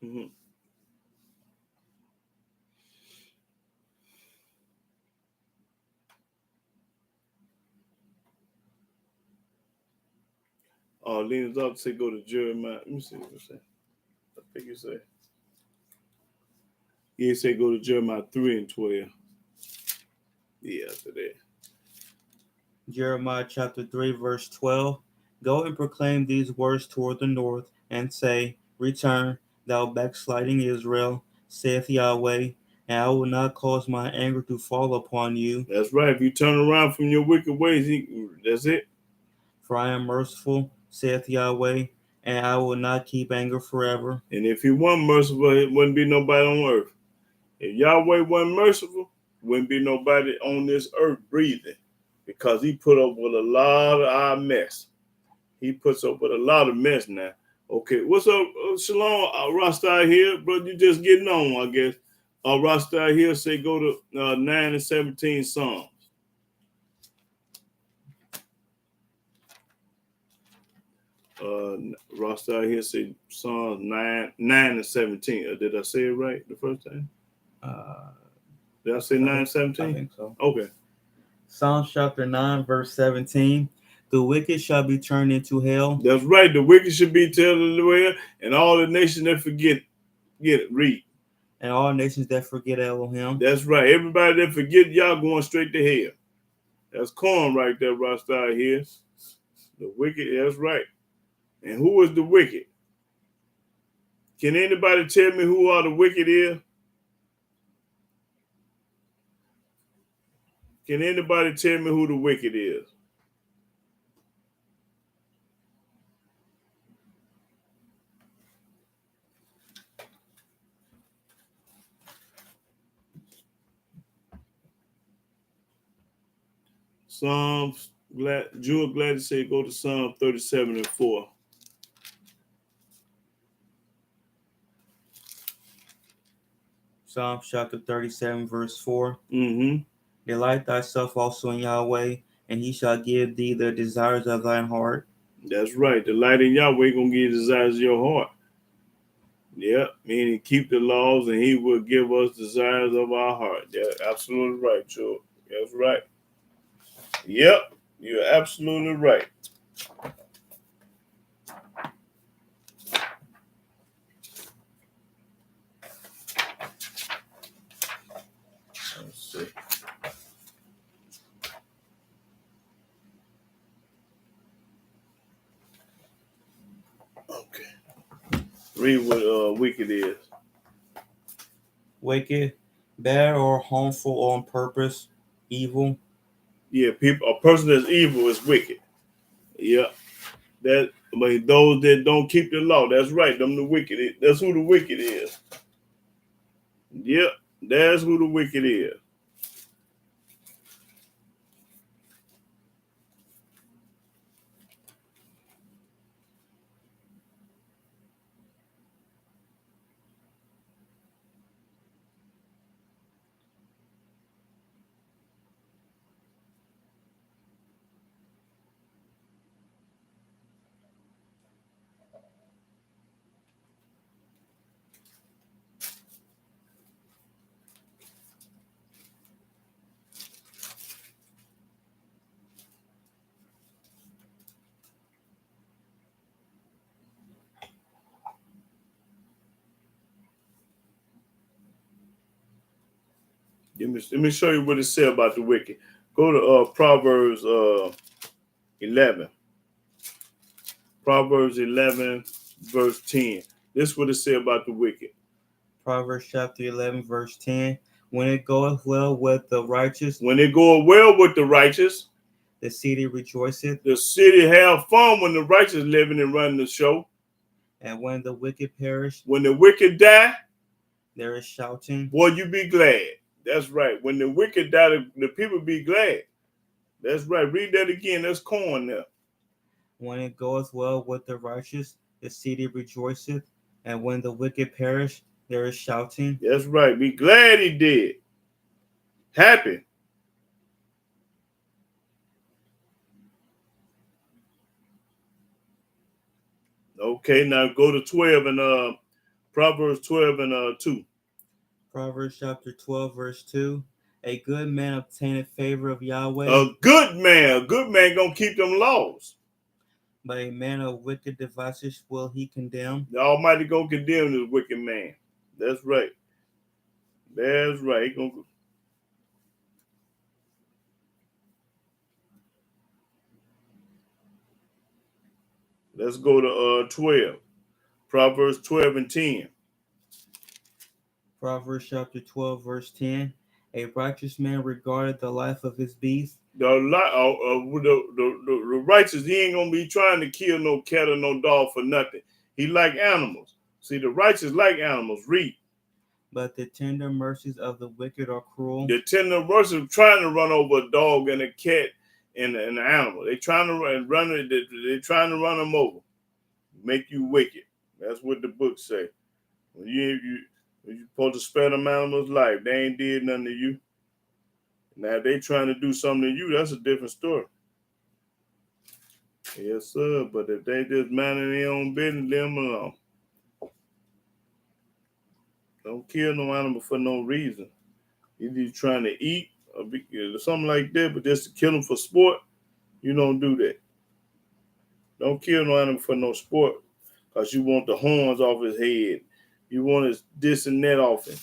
Mm-hmm. Oh, Lena's up to say go to Jeremiah. Let me see what it say. I think it say. He said go to Jeremiah 3 and 12. Yeah, after that. Jeremiah chapter 3, verse 12. Go and proclaim these words toward the north, and say, Return, thou backsliding Israel, saith Yahweh, and I will not cause my anger to fall upon you. That's right. If you turn around from your wicked ways, that's it. For I am merciful, saith Yahweh, and I will not keep anger forever. And if he wasn't merciful, it wouldn't be nobody on earth. If Yahweh wasn't merciful, wouldn't be nobody on this earth breathing, because he put up with a lot of our mess. He puts up with a lot of mess now. Okay, what's up, Shalom? Rasta here, brother. You just getting on, I guess. Rasta here say go to 9 and 17 Psalms. Rasta here say Psalms 9 and 17. Did I say it right the first time? Did I say 9 and 17? I think so. Okay. Psalms chapter 9, verse 17. The wicked shall be turned into hell. That's right. The wicked should be turned to hell, and all the nations that forget, get it, read. And all nations that forget Elohim. That's right. Everybody that forget y'all going straight to hell. That's corn right there, Rasta here. The wicked, that's right. And who is the wicked? Can anybody tell me who are the wicked is? Can anybody tell me who the wicked is? Psalms, Jewel glad to say go to Psalm 37 and 4. Psalms chapter 37, verse 4. Mm-hmm. Delight thyself also in Yahweh, and he shall give thee the desires of thine heart. That's right. The light in Yahweh gonna give you the desires of your heart. Yeah, meaning keep the laws, and he will give us desires of our heart. Yeah, absolutely right, Joe. That's right. Yep, you're absolutely right. Let's see. Okay. Read what wicked is. Wicked, bad or harmful on purpose, evil. Yeah, a person that's evil is wicked. Yeah. That, but those that don't keep the law, that's right. Them the wicked. That's who the wicked is. Yep, that's who the wicked is. Let me show you what it says about the wicked. Go to Proverbs 11. Proverbs 11, verse 10. This is what it says about the wicked. Proverbs chapter 11, verse 10. When it goeth well with the righteous, when it goeth well with the righteous, the city rejoiceth. The city have fun when the righteous living and running the show. And when the wicked perish, when the wicked die, there is shouting. Boy, you be glad. That's right. When the wicked die, the people be glad. That's right. Read that again. That's corn there. When it goeth well with the righteous, the city rejoiceth. And when the wicked perish, there is shouting. That's right. Be glad he did. Happy. Okay, now go to 12 and Proverbs 12 and 2. Proverbs chapter 12, verse 2. A good man obtaineth favor of Yahweh. A good man gonna keep them laws. But a man of wicked devices will he condemn. The Almighty gonna condemn this wicked man. That's right. That's right. Let's go to 12. Proverbs 12 and 10. Proverbs chapter 12, verse 10. A righteous man regardeth the life of his beast. The righteous, he ain't gonna be trying to kill no cat or no dog for nothing. He like animals. See, the righteous like animals. Read. But the tender mercies of the wicked are cruel. The tender mercies trying to run over a dog and a cat and an animal. They trying to run it. They're trying to run them over. Make you wicked. That's what the book say. When you're supposed to spare them animals' life, they ain't did nothing to you. Now they trying to do something to you, that's a different story. Yes, sir. But if they just minding their own business, leave them alone. Don't kill no animal for no reason. If you're trying to eat or something like that, but just to kill them for sport, you don't do that. Don't kill no animal for no sport because you want the horns off his head. You want his this and that off him.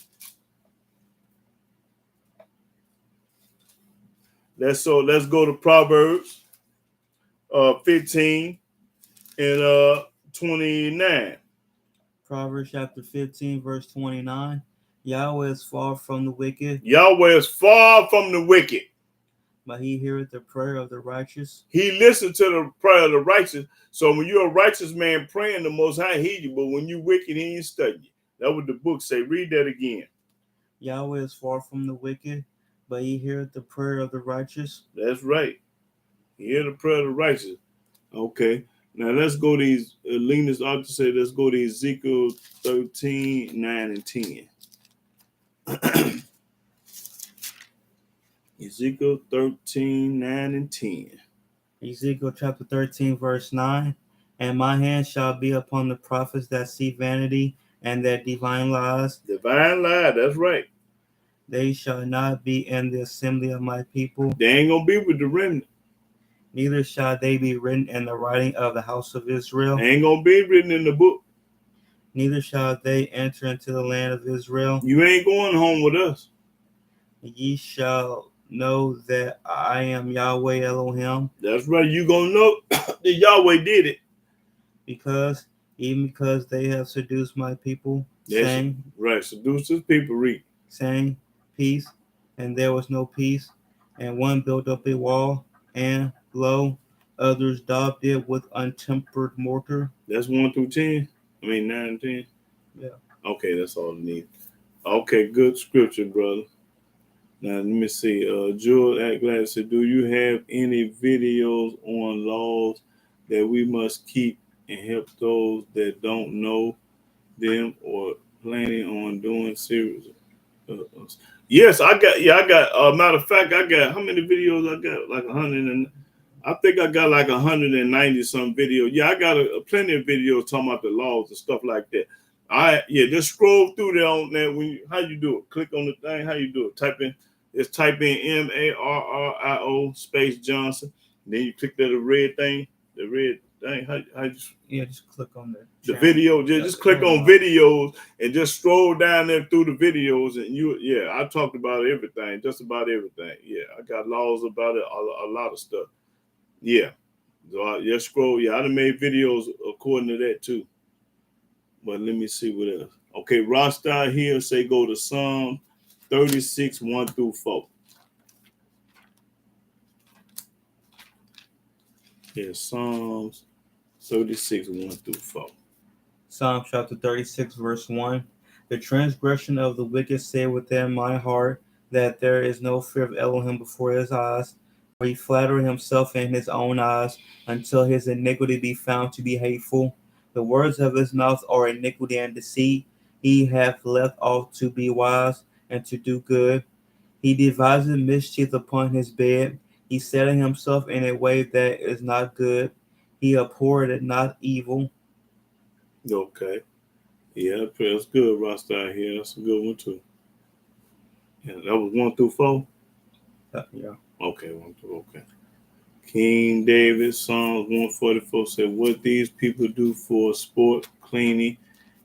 Let's go to Proverbs 15 and 29. Proverbs chapter 15, verse 29. Yahweh is far from the wicked. Yahweh is far from the wicked. But he heareth the prayer of the righteous. He listens to the prayer of the righteous. So when you're a righteous man praying, the Most High hear you. But when you wicked, he ain't studying you. That's what the book say. Read that again. Yahweh is far from the wicked, but he heareth the prayer of the righteous. That's right. He hear the prayer of the righteous. Okay. Now let's go to Lena's ought to say, let's go to Ezekiel 13, 9 and 10. Ezekiel 13, 9 and 10. Ezekiel chapter 13, verse 9. And my hand shall be upon the prophets that see vanity and that divine lies. Divine lie, that's right. They shall not be in the assembly of my people. They ain't gonna be with the remnant. Neither shall they be written in the writing of the house of Israel. They ain't gonna be written in the book. Neither shall they enter into the land of Israel. You ain't going home with us. Ye shall know that I am Yahweh Elohim. That's right. You gonna know that Yahweh did it. Because they have seduced my people, saying, right, seduced his people, read. Saying, peace, and there was no peace. And one built up a wall, and lo, others daubed it with untempered mortar. That's 1 through 10. I mean 9 and 10. Yeah. Okay, that's all I need. Okay, good scripture, brother. Now let me see. Jewel Atglass said, do you have any videos on laws that we must keep and help those that don't know them or planning on doing serious? Yes, I got. Matter of fact, I got how many videos? I got like 100 and I think I got like 190 some videos. Yeah, I got plenty of videos talking about the laws and stuff like that. Just scroll through there on that. How you do it? Click on the thing. How you do it? Type in MARRIO space Johnson. Then you click that red thing. The red thing. How you just click on the video. Just click on videos and just scroll down there through the videos. And I talked about everything, just about everything. Yeah, I got laws about it, a lot of stuff. Yeah. So I just scroll. Yeah, I done made videos according to that too. But let me see what else. Okay, Rasta here say go to Psalm 36, 1 through 4. Yeah, Psalms 36, 1 through 4. Psalm chapter 36, verse 1. The transgression of the wicked say within my heart that there is no fear of Elohim before his eyes. For he flattereth himself in his own eyes until his iniquity be found to be hateful. The words of his mouth are iniquity and deceit. He hath left off to be wise and to do good. He deviseth mischief upon his bed. He setteth himself in a way that is not good. He abhorreth not evil. Okay. Yeah, that's good, Rasta here. That's a good one too. Yeah, that was 1 through 4? Yeah. Okay, 1 through, okay. King David, Psalms 144 said, what these people do for sport, cleaning,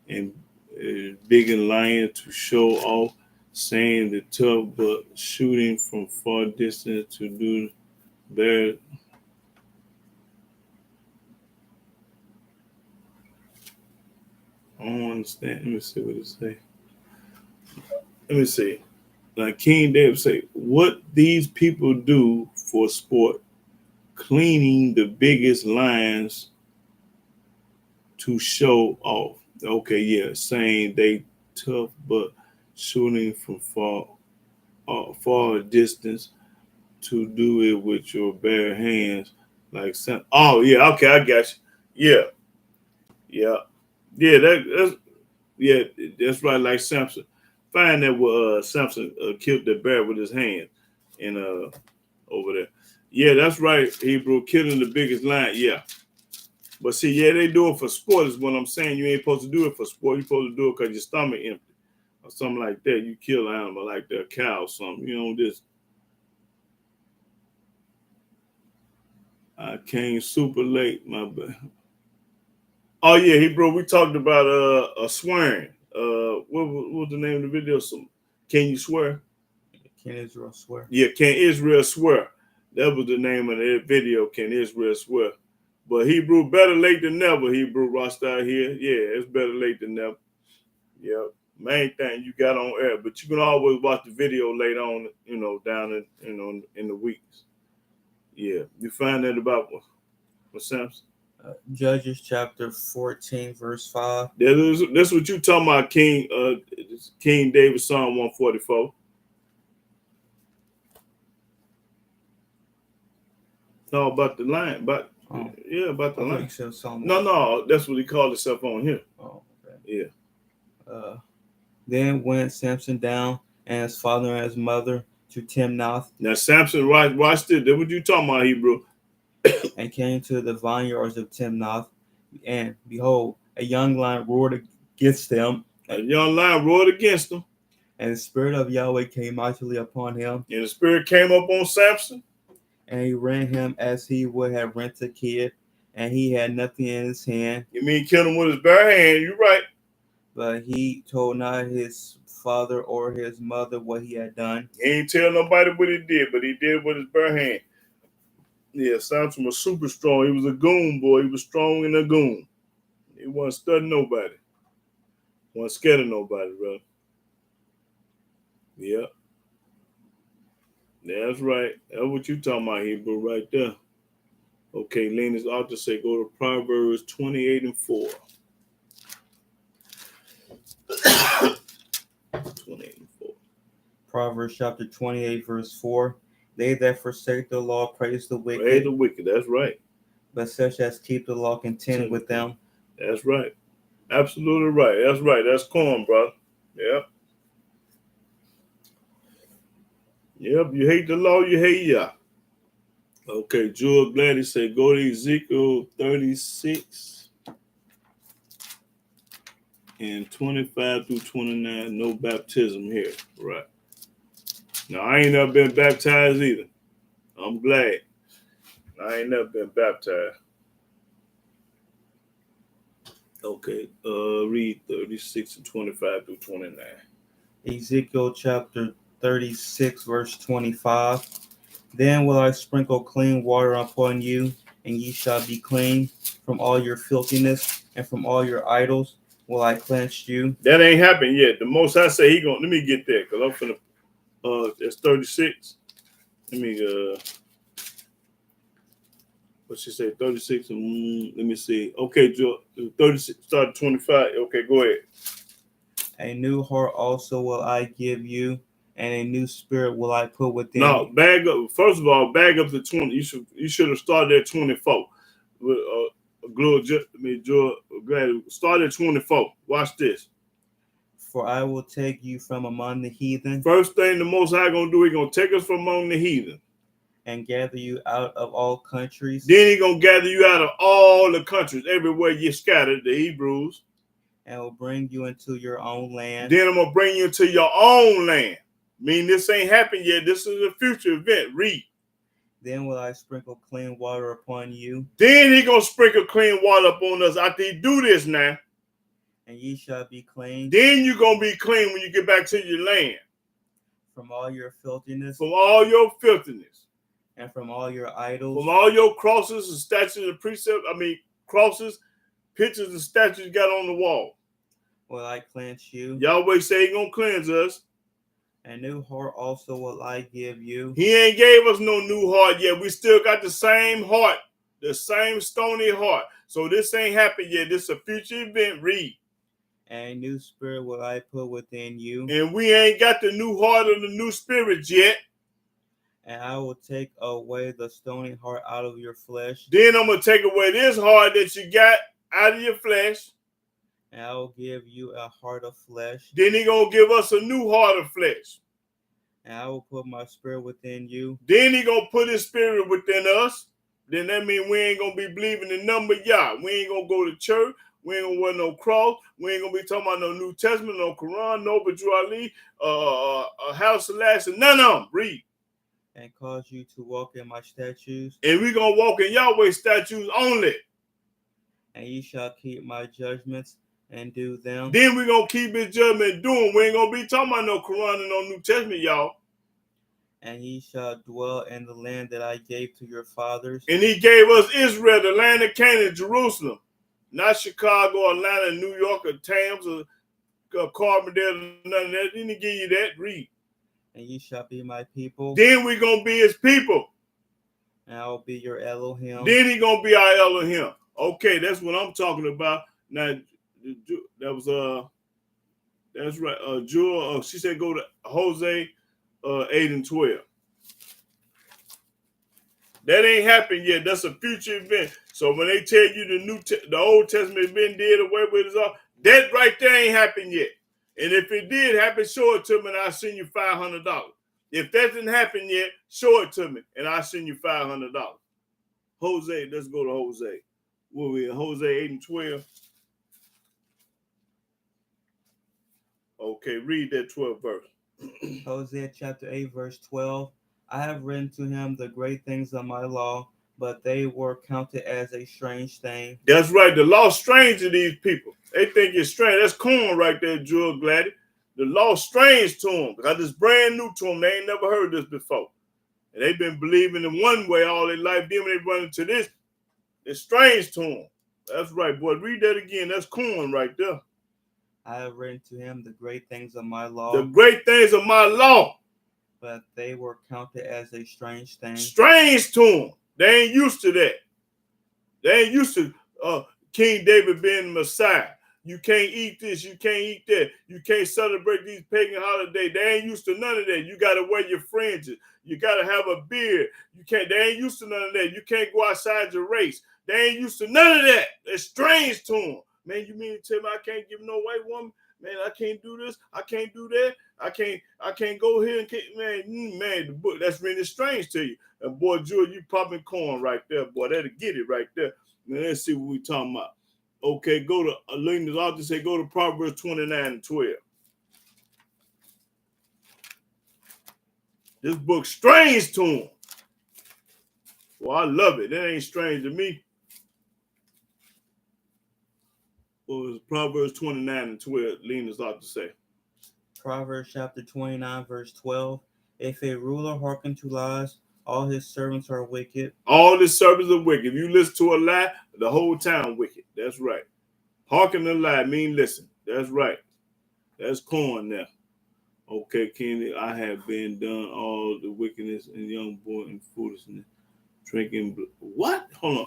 and big and lion to show off, saying the tough but shooting from far distance to do bear. I don't understand. Let me see what it say. Let me see. Like King David say, what these people do for sport, cleaning the biggest lines to show off. Okay, yeah, saying they tough but shooting from far distance to do it with your bare hands, like some. Oh yeah, okay, I got you. Yeah. That's right. Like Samson, find that where Samson killed the bear with his hand, and over there. Yeah, that's right. Hebrew killing the biggest lion. Yeah. But see, yeah, they do it for sport is what I'm saying. You ain't supposed to do it for sport. You're supposed to do it because your stomach empty or something like that. You kill an animal like that, a cow or something. You know, this. I came super late, my bad. Oh yeah, Hebrew, we talked about swearing. What was the name of the video? Can you swear? Can Israel swear? Yeah, Can Israel swear? That was the name of the video, Can Israel swear? But Hebrew, better late than never, Hebrew Rasta here. Yeah, it's better late than never. Yeah. Main thing you got on air, but you can always watch the video later on, you know, down in the weeks. Yeah. You find that about what Samson? Judges chapter 14, verse 5. That's what you talking about, King David, Psalm 144. No, about the line, about the line. You said Psalm No, that's what he called himself on here. Oh, okay. Yeah. Then went Samson down and his father and his mother to Timnath. Now Samson, watch this. That's what you talking about, Hebrew. And came to the vineyards of Timnath, and behold, a young lion roared against them. A young lion roared against them. And the spirit of Yahweh came mightily upon him. And the spirit came up on Samson. And he rent him as he would have rent a kid, and he had nothing in his hand. You mean kill him with his bare hand? You're right. But he told not his father or his mother what he had done. He ain't tell nobody what he did, but he did with his bare hand. Yeah, Samson was super strong. He was a goon, boy. He was strong and a goon. He wasn't studying nobody. Wasn't scared of nobody, bro. Yeah. That's right. That's what you talking about, Hebrew, right there. Okay, Lena's author say go to Proverbs 28 and 4. 28 and 4. Proverbs chapter 28, verse 4. They that forsake the law praise the wicked. Praise the wicked, that's right. But such as keep the law contend with them. That's right. Absolutely right. That's right. That's corn, brother. Yep. Yep. You hate the law, you hate Yah. Okay, Jewel Gladdy said go to Ezekiel 36 and 25 through 29. No baptism here. Right. Now, I ain't never been baptized either. I'm glad. I ain't never been baptized. Okay, read 36 and 25 through 29. Ezekiel chapter 36, verse 25. Then will I sprinkle clean water upon you, and ye shall be clean from all your filthiness, and from all your idols will I cleanse you. That ain't happened yet. The Most High say he gonna, let me get there, because I'm finna, it's 36. Let me, what she say, 36, and let me see. Okay, Joe, 36, start at 25. Okay, go ahead. A new heart also will I give you, and a new spirit will I put within you. No, bag up. First of all, bag up to 20. You should have started at 24. With Joe, start at 24. Watch this. For I will take you from among the heathen. First thing the Most High gonna do, he gonna take us from among the heathen. And gather you out of all countries. Then he gonna gather you out of all the countries, everywhere you scattered, the Hebrews. And will bring you into your own land. Then I'm gonna bring you into your own land. I mean, this ain't happened yet. This is a future event. Read. Then will I sprinkle clean water upon you. Then he gonna sprinkle clean water upon us after he do this now. And ye shall be clean. Then you're gonna be clean when you get back to your land. from all your filthiness, from all your filthiness, and from all your idols, from all your crosses and statues and precepts. Crosses, pictures and statues you got on the wall. will I cleanse you. Yahweh say He gonna cleanse us. A new heart also will I give you. He ain't gave us no new heart yet. We still got the same heart, the same stony heart. So this ain't happened yet. This is a future event. Read. And a new spirit will I put within you. And we ain't got the new heart or the new spirit yet. And I will take away the stony heart out of your flesh. Then I'm going to take away this heart that you got out of your flesh. And I will give you a heart of flesh. Then He going to give us a new heart of flesh. And I will put my spirit within you. Then He going to put His spirit within us. Then that means we ain't going to be believing in none but Yah. We ain't going to go to church. We ain't gonna wear no cross. We ain't gonna be talking about no New Testament, no Quran, no Bajur Ali, House of Last, and none of them. Read. And cause you to walk in my statutes. And we gonna walk in Yahweh's statutes only. And ye shall keep my judgments and do them. Then we gonna keep His judgment and do them. We ain't gonna be talking about no Quran and no New Testament, y'all. And ye shall dwell in the land that I gave to your fathers. And He gave us Israel, the land of Canaan, Jerusalem. Not Chicago, Atlanta, New York, or Tams, or Carbondale, none of that. Didn't He give you that? Read. And ye shall be my people. Then we gonna be His people. And I will be your Elohim. Then He gonna be our Elohim. Okay, that's what I'm talking about. Now, that was that's right. Jewel, she said go to Hosea 8 and 12. That ain't happened yet. That's a future event. So when they tell you the Old Testament been did away with, that right there ain't happened yet. And if it did happen, show it to me and I'll send you $500. If that didn't happen yet, show it to me and I'll send you $500. Hosea, let's go to Hosea. Where we in? Hosea 8 and 12. Okay, read that 12th verse. Hosea chapter 8, verse 12. I have written to him the great things of my law, but they were counted as a strange thing. That's right. The law strange to these people. They think it's strange. That's corn right there, Jewel Gladys. The law strange to them because it's brand new to them. They ain't never heard this before. And they've been believing in one way all their life. Then when they run into this, it's strange to them. That's right, boy. Read that again. That's corn right there. I have written to him the great things of my law. The great things of my law. But they were counted as a strange thing. Strange to them. They ain't used to that. They ain't used to King David being Messiah. You can't eat this. You can't eat that. You can't celebrate these pagan holidays. They ain't used to none of that. You got to wear your fringes. You got to have a beard. You can't. They ain't used to none of that. You can't go outside your race. They ain't used to none of that. It's strange to them. Man, you mean to tell me I can't give no white woman? Man, I can't do this. I can't do that. I can't go here and man, the book that's really strange to you. And boy, Jewel, you popping corn right there, boy. That'll get it right there. Man, let's see what we talking about. Okay, go to Alina's author say go to Proverbs 29 and 12. This book strange to him. Well, I love it. That ain't strange to me. What was Proverbs 29 and 12? Lena's author say. Proverbs chapter 29, verse 12. If a ruler hearken to lies, all his servants are wicked. All his servants are wicked. If you listen to a lie, the whole town wicked. That's right. Hearken to lie mean listen. That's right. That's corn now. Okay, Kenny, I have been done all the wickedness and young boy and foolishness, drinking. What? Hold on.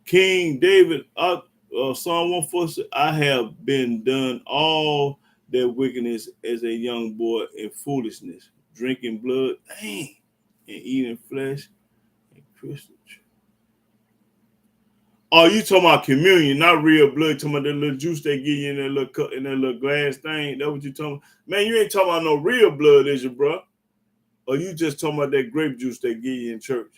King David, Psalm 146, I have been done all their wickedness as a young boy in foolishness, drinking blood, dang, and eating flesh and crystal. Oh, you talking about communion, not real blood. Talking about that little juice they give you in that little cup, in that little glass thing. That's what you talking about? Man, you ain't talking about no real blood, is you, bro? Or you just talking about that grape juice they give you in church?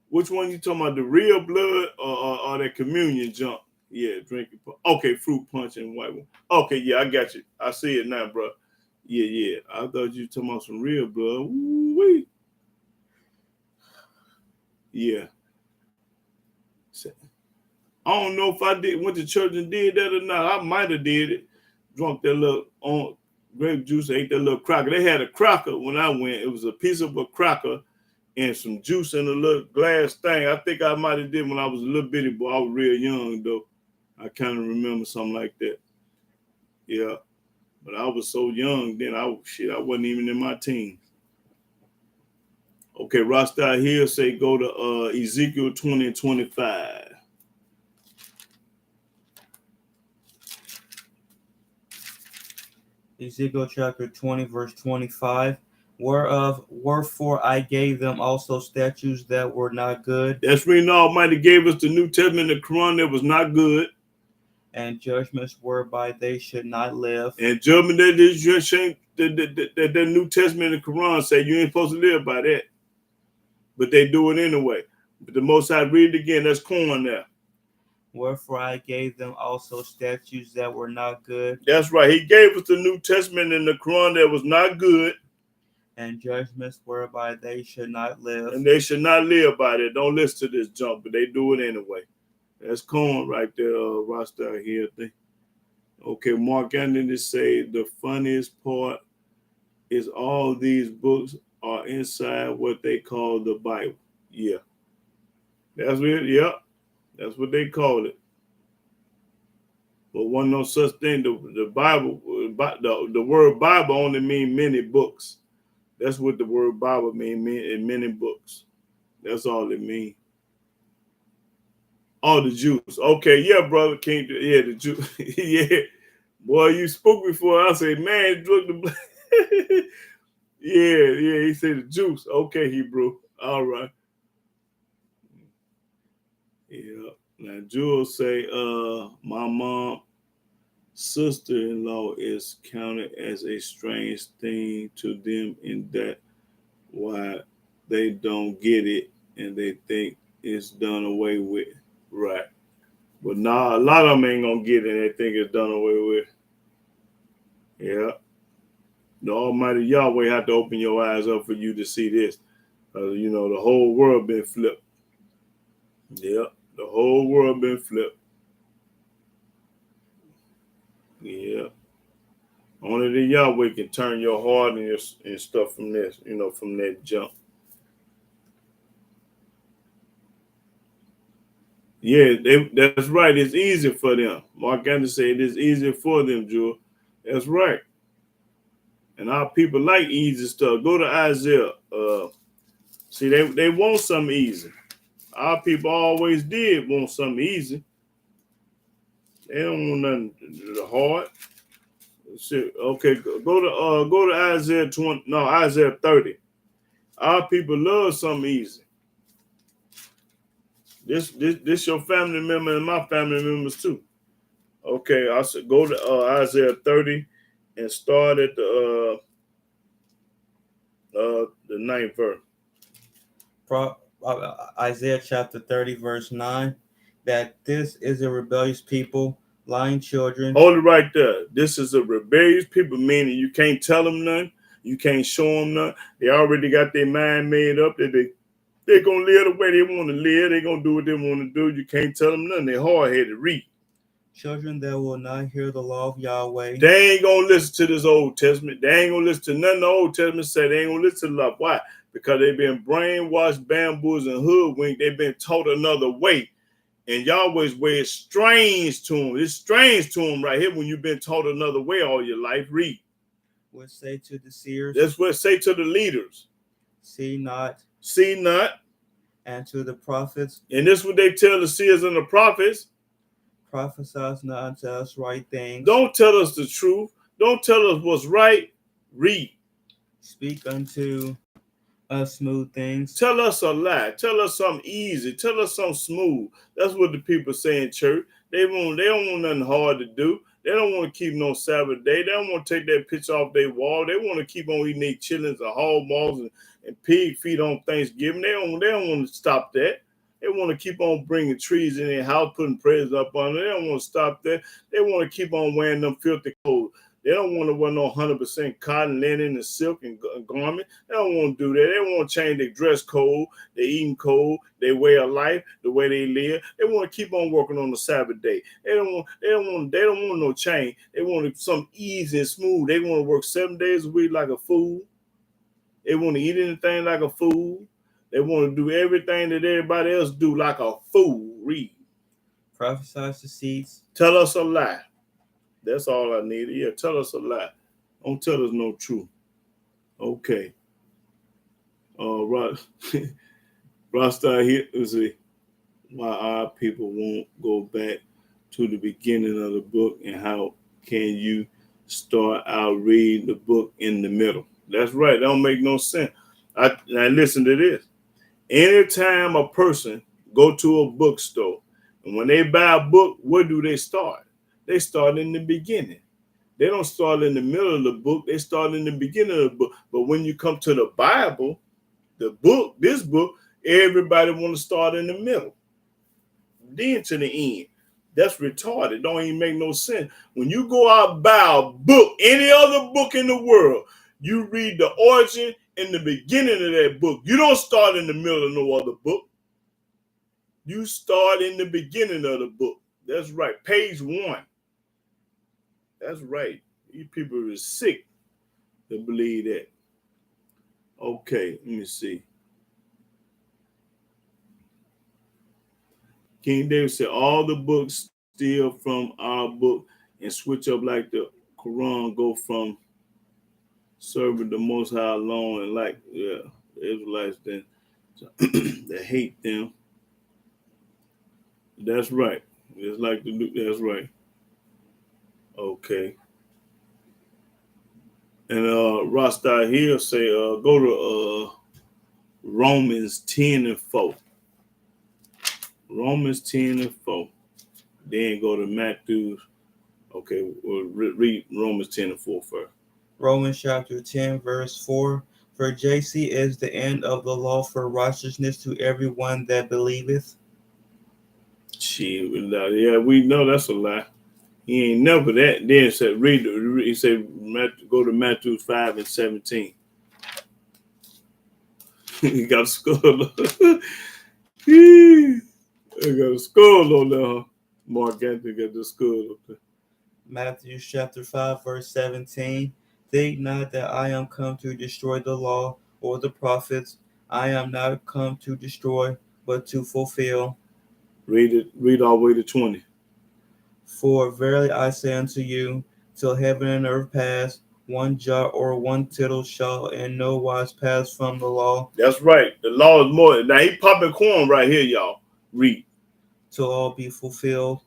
Which one you talking about? The real blood or that communion junk? Yeah, drinking. Okay, fruit punch and white one. Okay, yeah, I got you. I see it now, bro. Yeah. I thought you were talking about some real blood. Woo-wee. Yeah. I don't know if I went to church and did that or not. I might have did it. Drunk that little Grape juice, ate that little cracker. They had a cracker when I went. It was a piece of a cracker and some juice in a little glass thing. I think I might have did when I was a little bitty boy. I was real young though. I kind of remember something like that. Yeah. But I was so young then. I wasn't even in my teens. Okay, Rasta here say go to Ezekiel 20 and 25. Ezekiel chapter 20, verse 25. Wherefore I gave them also statutes that were not good, That's when the Almighty gave us the New Testament, the Quran that was not good, and judgments whereby they should not live. and judgment that is your shame. That New Testament and the Quran say you ain't supposed to live by that, but they do it anyway. But the Most High, read it again. That's corn there. Wherefore I gave them also statutes that were not good, That's right. He gave us the New Testament and the Quran that was not good, and judgments whereby they should not live. and they should not live by that. Don't listen to this junk, but they do it anyway. That's corn right there, Rasta here. Okay, Mark Anthony say the funniest part is all these books are inside what they call the Bible. Yeah, that's it. Yeah, that's what they call it. But one no such thing. The Bible, the word Bible only mean many books. That's what the word Bible mean in many books. That's all it means. Oh, the Jews. Okay, yeah, brother King. Yeah, the Jews. Yeah. Boy, you spoke before. I say, man, drug the yeah, he said the juice. Okay, Hebrew. All right. Yeah. Now Jules say, my mom sister-in-law is counted as a strange thing to them in that why they don't get it and they think it's done away with. Right. But nah, a lot of them ain't gonna get it and they think it's done away with. Yeah. The Almighty Yahweh had to open your eyes up for you to see this. The whole world been flipped. Yeah, the whole world been flipped. Yeah. Only the Yahweh can turn your heart and stuff from this, from that jump. Yeah, that's right. It's easy for them. Mark Anderson said it's easy for them, Jewel. That's right. And our people like easy stuff. Go to Isaiah. See, they want something easy. Our people always did want something easy. They don't want nothing hard. Okay, go to Isaiah 20. No, Isaiah 30. Our people love something easy. This your family member and my family members too. Okay, I said go to Isaiah 30 and start at the 9th verse. Isaiah chapter 30, verse 9, that this is a rebellious people, lying children. Hold it right there. This is a rebellious people, meaning you can't tell them nothing. You can't show them nothing. They already got their mind made up that they're going to live the way they want to live. They're going to do what they want to do. You can't tell them nothing. They're hard-headed. Read. Children that will not hear the law of Yahweh. They ain't going to listen to this Old Testament. They ain't going to listen to nothing the Old Testament say. They ain't going to listen to the law. Why? Because they've been brainwashed, bamboozled, and hoodwinked. They've been taught another way. And Yahweh's way is strange to them. It's strange to them right here when you've been taught another way all your life. Read. What say to the seers? That's what say to the leaders. See not. See not. And to the prophets. And this is what they tell the seers and the prophets. Prophesy not unto us right things. Don't tell us the truth. Don't tell us what's right. Read. Speak unto us smooth things. Tell us a lie. Tell us something easy. Tell us something smooth. That's what the people say in church. They don't want nothing hard to do. They don't want to keep no Sabbath day. They don't want to take that picture off their wall. They want to keep on eating their chillings and hog maws and pig feet on Thanksgiving. They don't want to stop that. They want to keep on bringing trees in their house, putting prayers up on it. They don't want to stop that. They want to keep on wearing them filthy clothes. They don't want to wear no 100% cotton, linen, and silk and garment. They don't want to do that. They want to change their dress code, their eating code, their way of life, the way they live. They want to keep on working on the Sabbath day. They don't want no change. They want some easy and smooth. They want to work 7 days a week like a fool. They want to eat anything like a fool. They want to do everything that everybody else do like a fool. Read. Prophesy deceits. Tell us a lie. That's all I need. Yeah, tell us a lie. Don't tell us no truth. Okay. Right. Rasta here is why our people won't go back to the beginning of the book, and how can you start out reading the book in the middle? That's right. That don't make no sense. Now listen to this. Anytime a person go to a bookstore, and when they buy a book, where do they start? They start in the beginning. They don't start in the middle of the book. They start in the beginning of the book. But when you come to the Bible, this book, everybody want to start in the middle, then to the end. That's retarded. Don't even make no sense. When you go out and buy a book, any other book in the world, you read the origin in the beginning of that book. You don't start in the middle of no other book. You start in the beginning of the book. That's right. Page 1. That's right. These people are sick to believe that. Okay, let me see. King David said, all the books steal from our book and switch up like the Quran, go from serving the Most High alone, and like the Israelites then they hate them. That's right. It's like that's right. Okay. And Rasta here say go to Romans 10 and 4. Romans 10 and 4. Then go to Matthew. Okay, we'll read Romans 10 and 4 first. Romans chapter 10, verse 4. For JC is the end of the law for righteousness to everyone that believeth. Yeah, we know that's a lie. He ain't never that. Then said he said go to Matthew 5 and 17. He got a skull. He got a skull on there. Huh? Mark Anthony got the skull up there. Matthew chapter 5, verse 17. Think not that I am come to destroy the law or the prophets. I am not come to destroy, but to fulfill. Read all the way to 20. For verily I say unto you, till heaven and earth pass, one jot or one tittle shall in no wise pass from the law. That's right. The law is more. Now he popping corn right here, y'all. Read. Till all be fulfilled.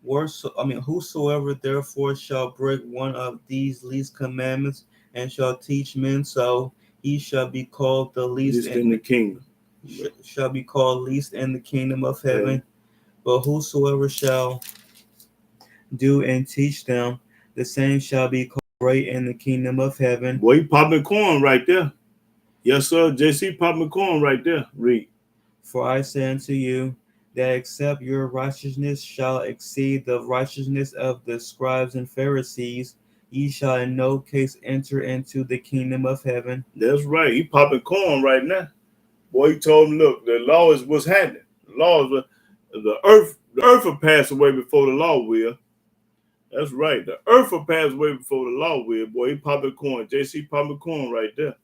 Whosoever therefore shall break one of these least commandments and shall teach men so, he shall be called the least in the kingdom. Shall be called least in the kingdom of heaven. Yeah. But whosoever shall do and teach them, the same shall be called great in the kingdom of heaven. Boy, he popping corn right there. Yes, sir. JC popping corn right there. Read. For I say unto you, that except your righteousness shall exceed the righteousness of the scribes and Pharisees, ye shall in no case enter into the kingdom of heaven. That's right. He popping corn right now. Boy, he told him, look, the law is what's happening. The law is the earth will pass away before the law will. That's right. The earth will pass away before the law will. Boy, he popping corn. JC popping corn right there.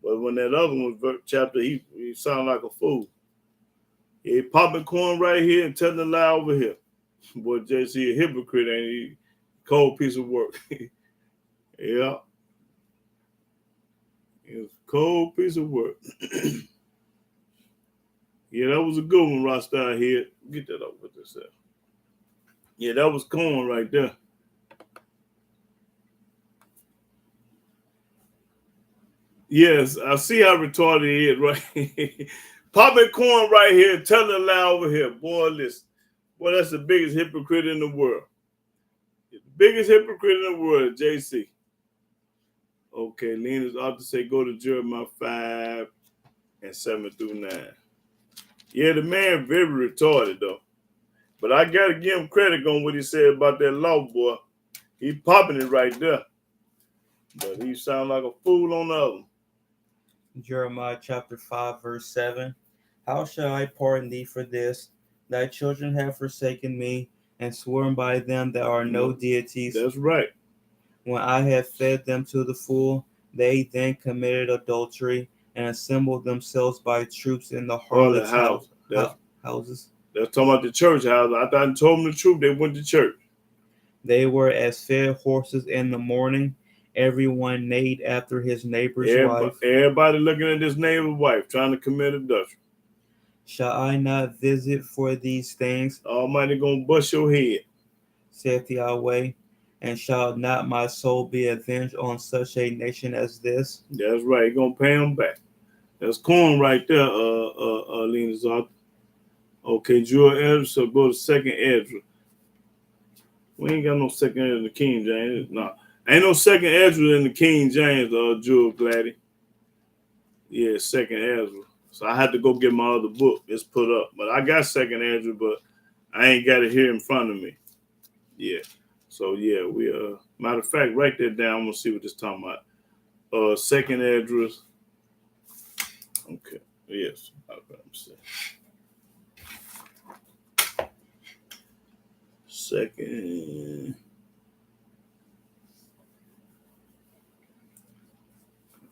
But when that other one chapter, he sound like a fool. He popping corn right here and telling a lie over here. Boy, JC a hypocrite, ain't he? Cold piece of work. Yeah. It's a cold piece of work. Yeah, that was a good one, Rasta here. Get that up with this. Yeah, that was corn right there. Yes, I see how retarded he is, right? Popping corn right here, telling a lie over here. Boy, listen. Boy, that's the biggest hypocrite in the world. The biggest hypocrite in the world, JC. Okay, Lena's ought to say go to Jeremiah 5 and 7 through 9. Yeah, the man very retarded, though. But I got to give him credit on what he said about that law, boy. He popping it right there. But he sound like a fool on the other. Jeremiah chapter 5, verse 7. How shall I pardon thee for this? Thy children have forsaken me, and sworn by them that are no deities. That's right. When I had fed them to the full, they then committed adultery, and assembled themselves by troops in the harlots' houses. That's talking about the church house. I thought I told them the truth. They went to church. They were as fed horses in the morning. Everyone neighed after his neighbor's wife. Everybody looking at this neighbor's wife, trying to commit adultery. Shall I not visit for these things? Almighty gonna bust your head, saith Yahweh. And shall not my soul be avenged on such a nation as this? That's right. He gonna pay them back. That's corn right there, Lena Zarth. Okay, Jewel Ezra, so go to second Ezra. We ain't got no second Ezra in the King James. No. Ain't no second Ezra in the King James, Jewel Gladdy. Yeah, second Ezra. So I had to go get my other book. It's put up. But I got second Ezra, but I ain't got it here in front of me. Yeah. So yeah, we matter of fact, write that down. I'm gonna see what this talking about. Second Ezra. Okay. Yes. Second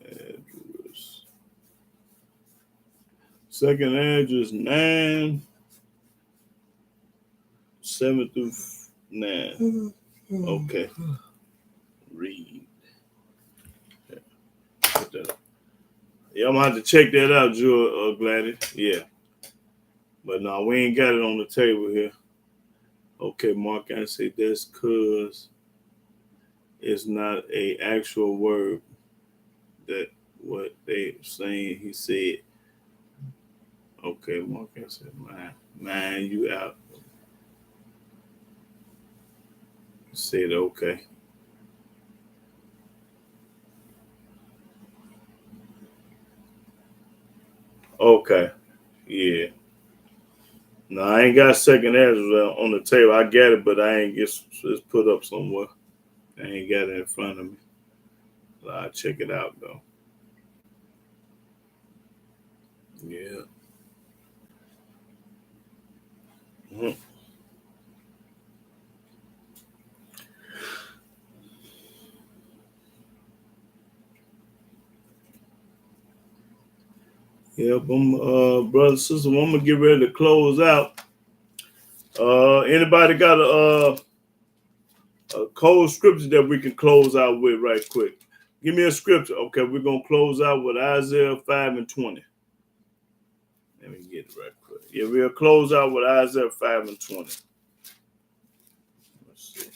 Ezra. Second Ezra 9, 7 through 9. Okay. Read. Yeah, I'm gonna have to check that out, Joe Gladys. Yeah. But no, we ain't got it on the table here. Okay, Mark, I say that's cause it's not a actual word that what they saying he said. Okay, Mark, I said, man, you out. Said okay. Okay. Yeah. No, I ain't got second Ezra on the table. I got it, but I ain't it's put up somewhere. I ain't got it in front of me. So I'll check it out though. Yeah. Mm-hmm. Yep, brothers, sisters, I'm gonna get ready to close out. Anybody got a cold scripture that we can close out with right quick? Give me a scripture. Okay, we're gonna close out with Isaiah 5:20. Let me get it right quick. Yeah, we'll close out with Isaiah 5:20. Let's see.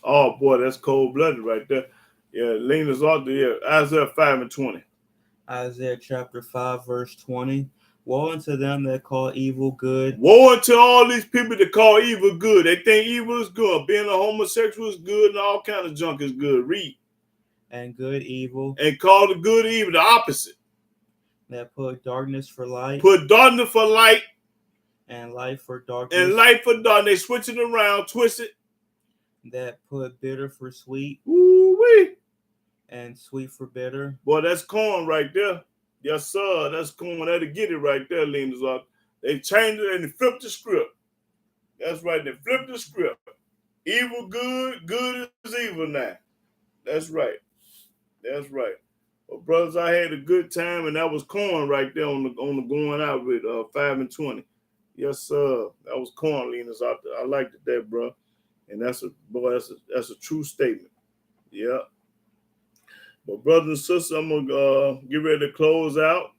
Oh boy, that's cold-blooded right there. Yeah, Lena's out there. Yeah, Isaiah 5:20. Isaiah chapter 5, verse 20. Woe unto them that call evil good. Woe unto all these people that call evil good. They think evil is good. Being a homosexual is good and all kind of junk is good. Read. And good evil. And call the good evil, the opposite. That put darkness for light. Put darkness for light. And light for darkness. And light for darkness. They switch it around, twist it. That put bitter for sweet. Woo-wee. And sweet for bitter. Boy, that's corn right there. Yes, sir. That's corn. That'll get it right there, Lena's up. They changed it and they flipped the script. That's right. They flipped the script. Evil good, good is evil now. That's right. That's right. Well, brothers, I had a good time, and that was corn right there on the going out with 5:20. Yes, sir. That was corn, Lena's out there. I liked it there, bro. And that's a true statement. Yeah. But brothers and sisters, I'm gonna get ready to close out,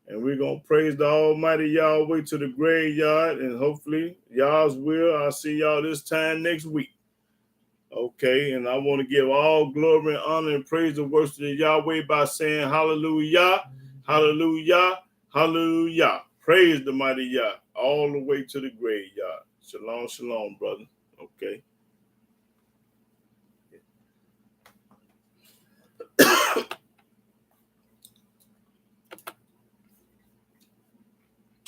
and we're gonna praise the Almighty Yahweh to the graveyard, and hopefully y'all's will. I'll see y'all this time next week. Okay, and I want to give all glory and honor and praise and worship to Yahweh by saying hallelujah, hallelujah, hallelujah. Praise the mighty Yah all the way to the graveyard. Shalom, shalom, brother. Okay.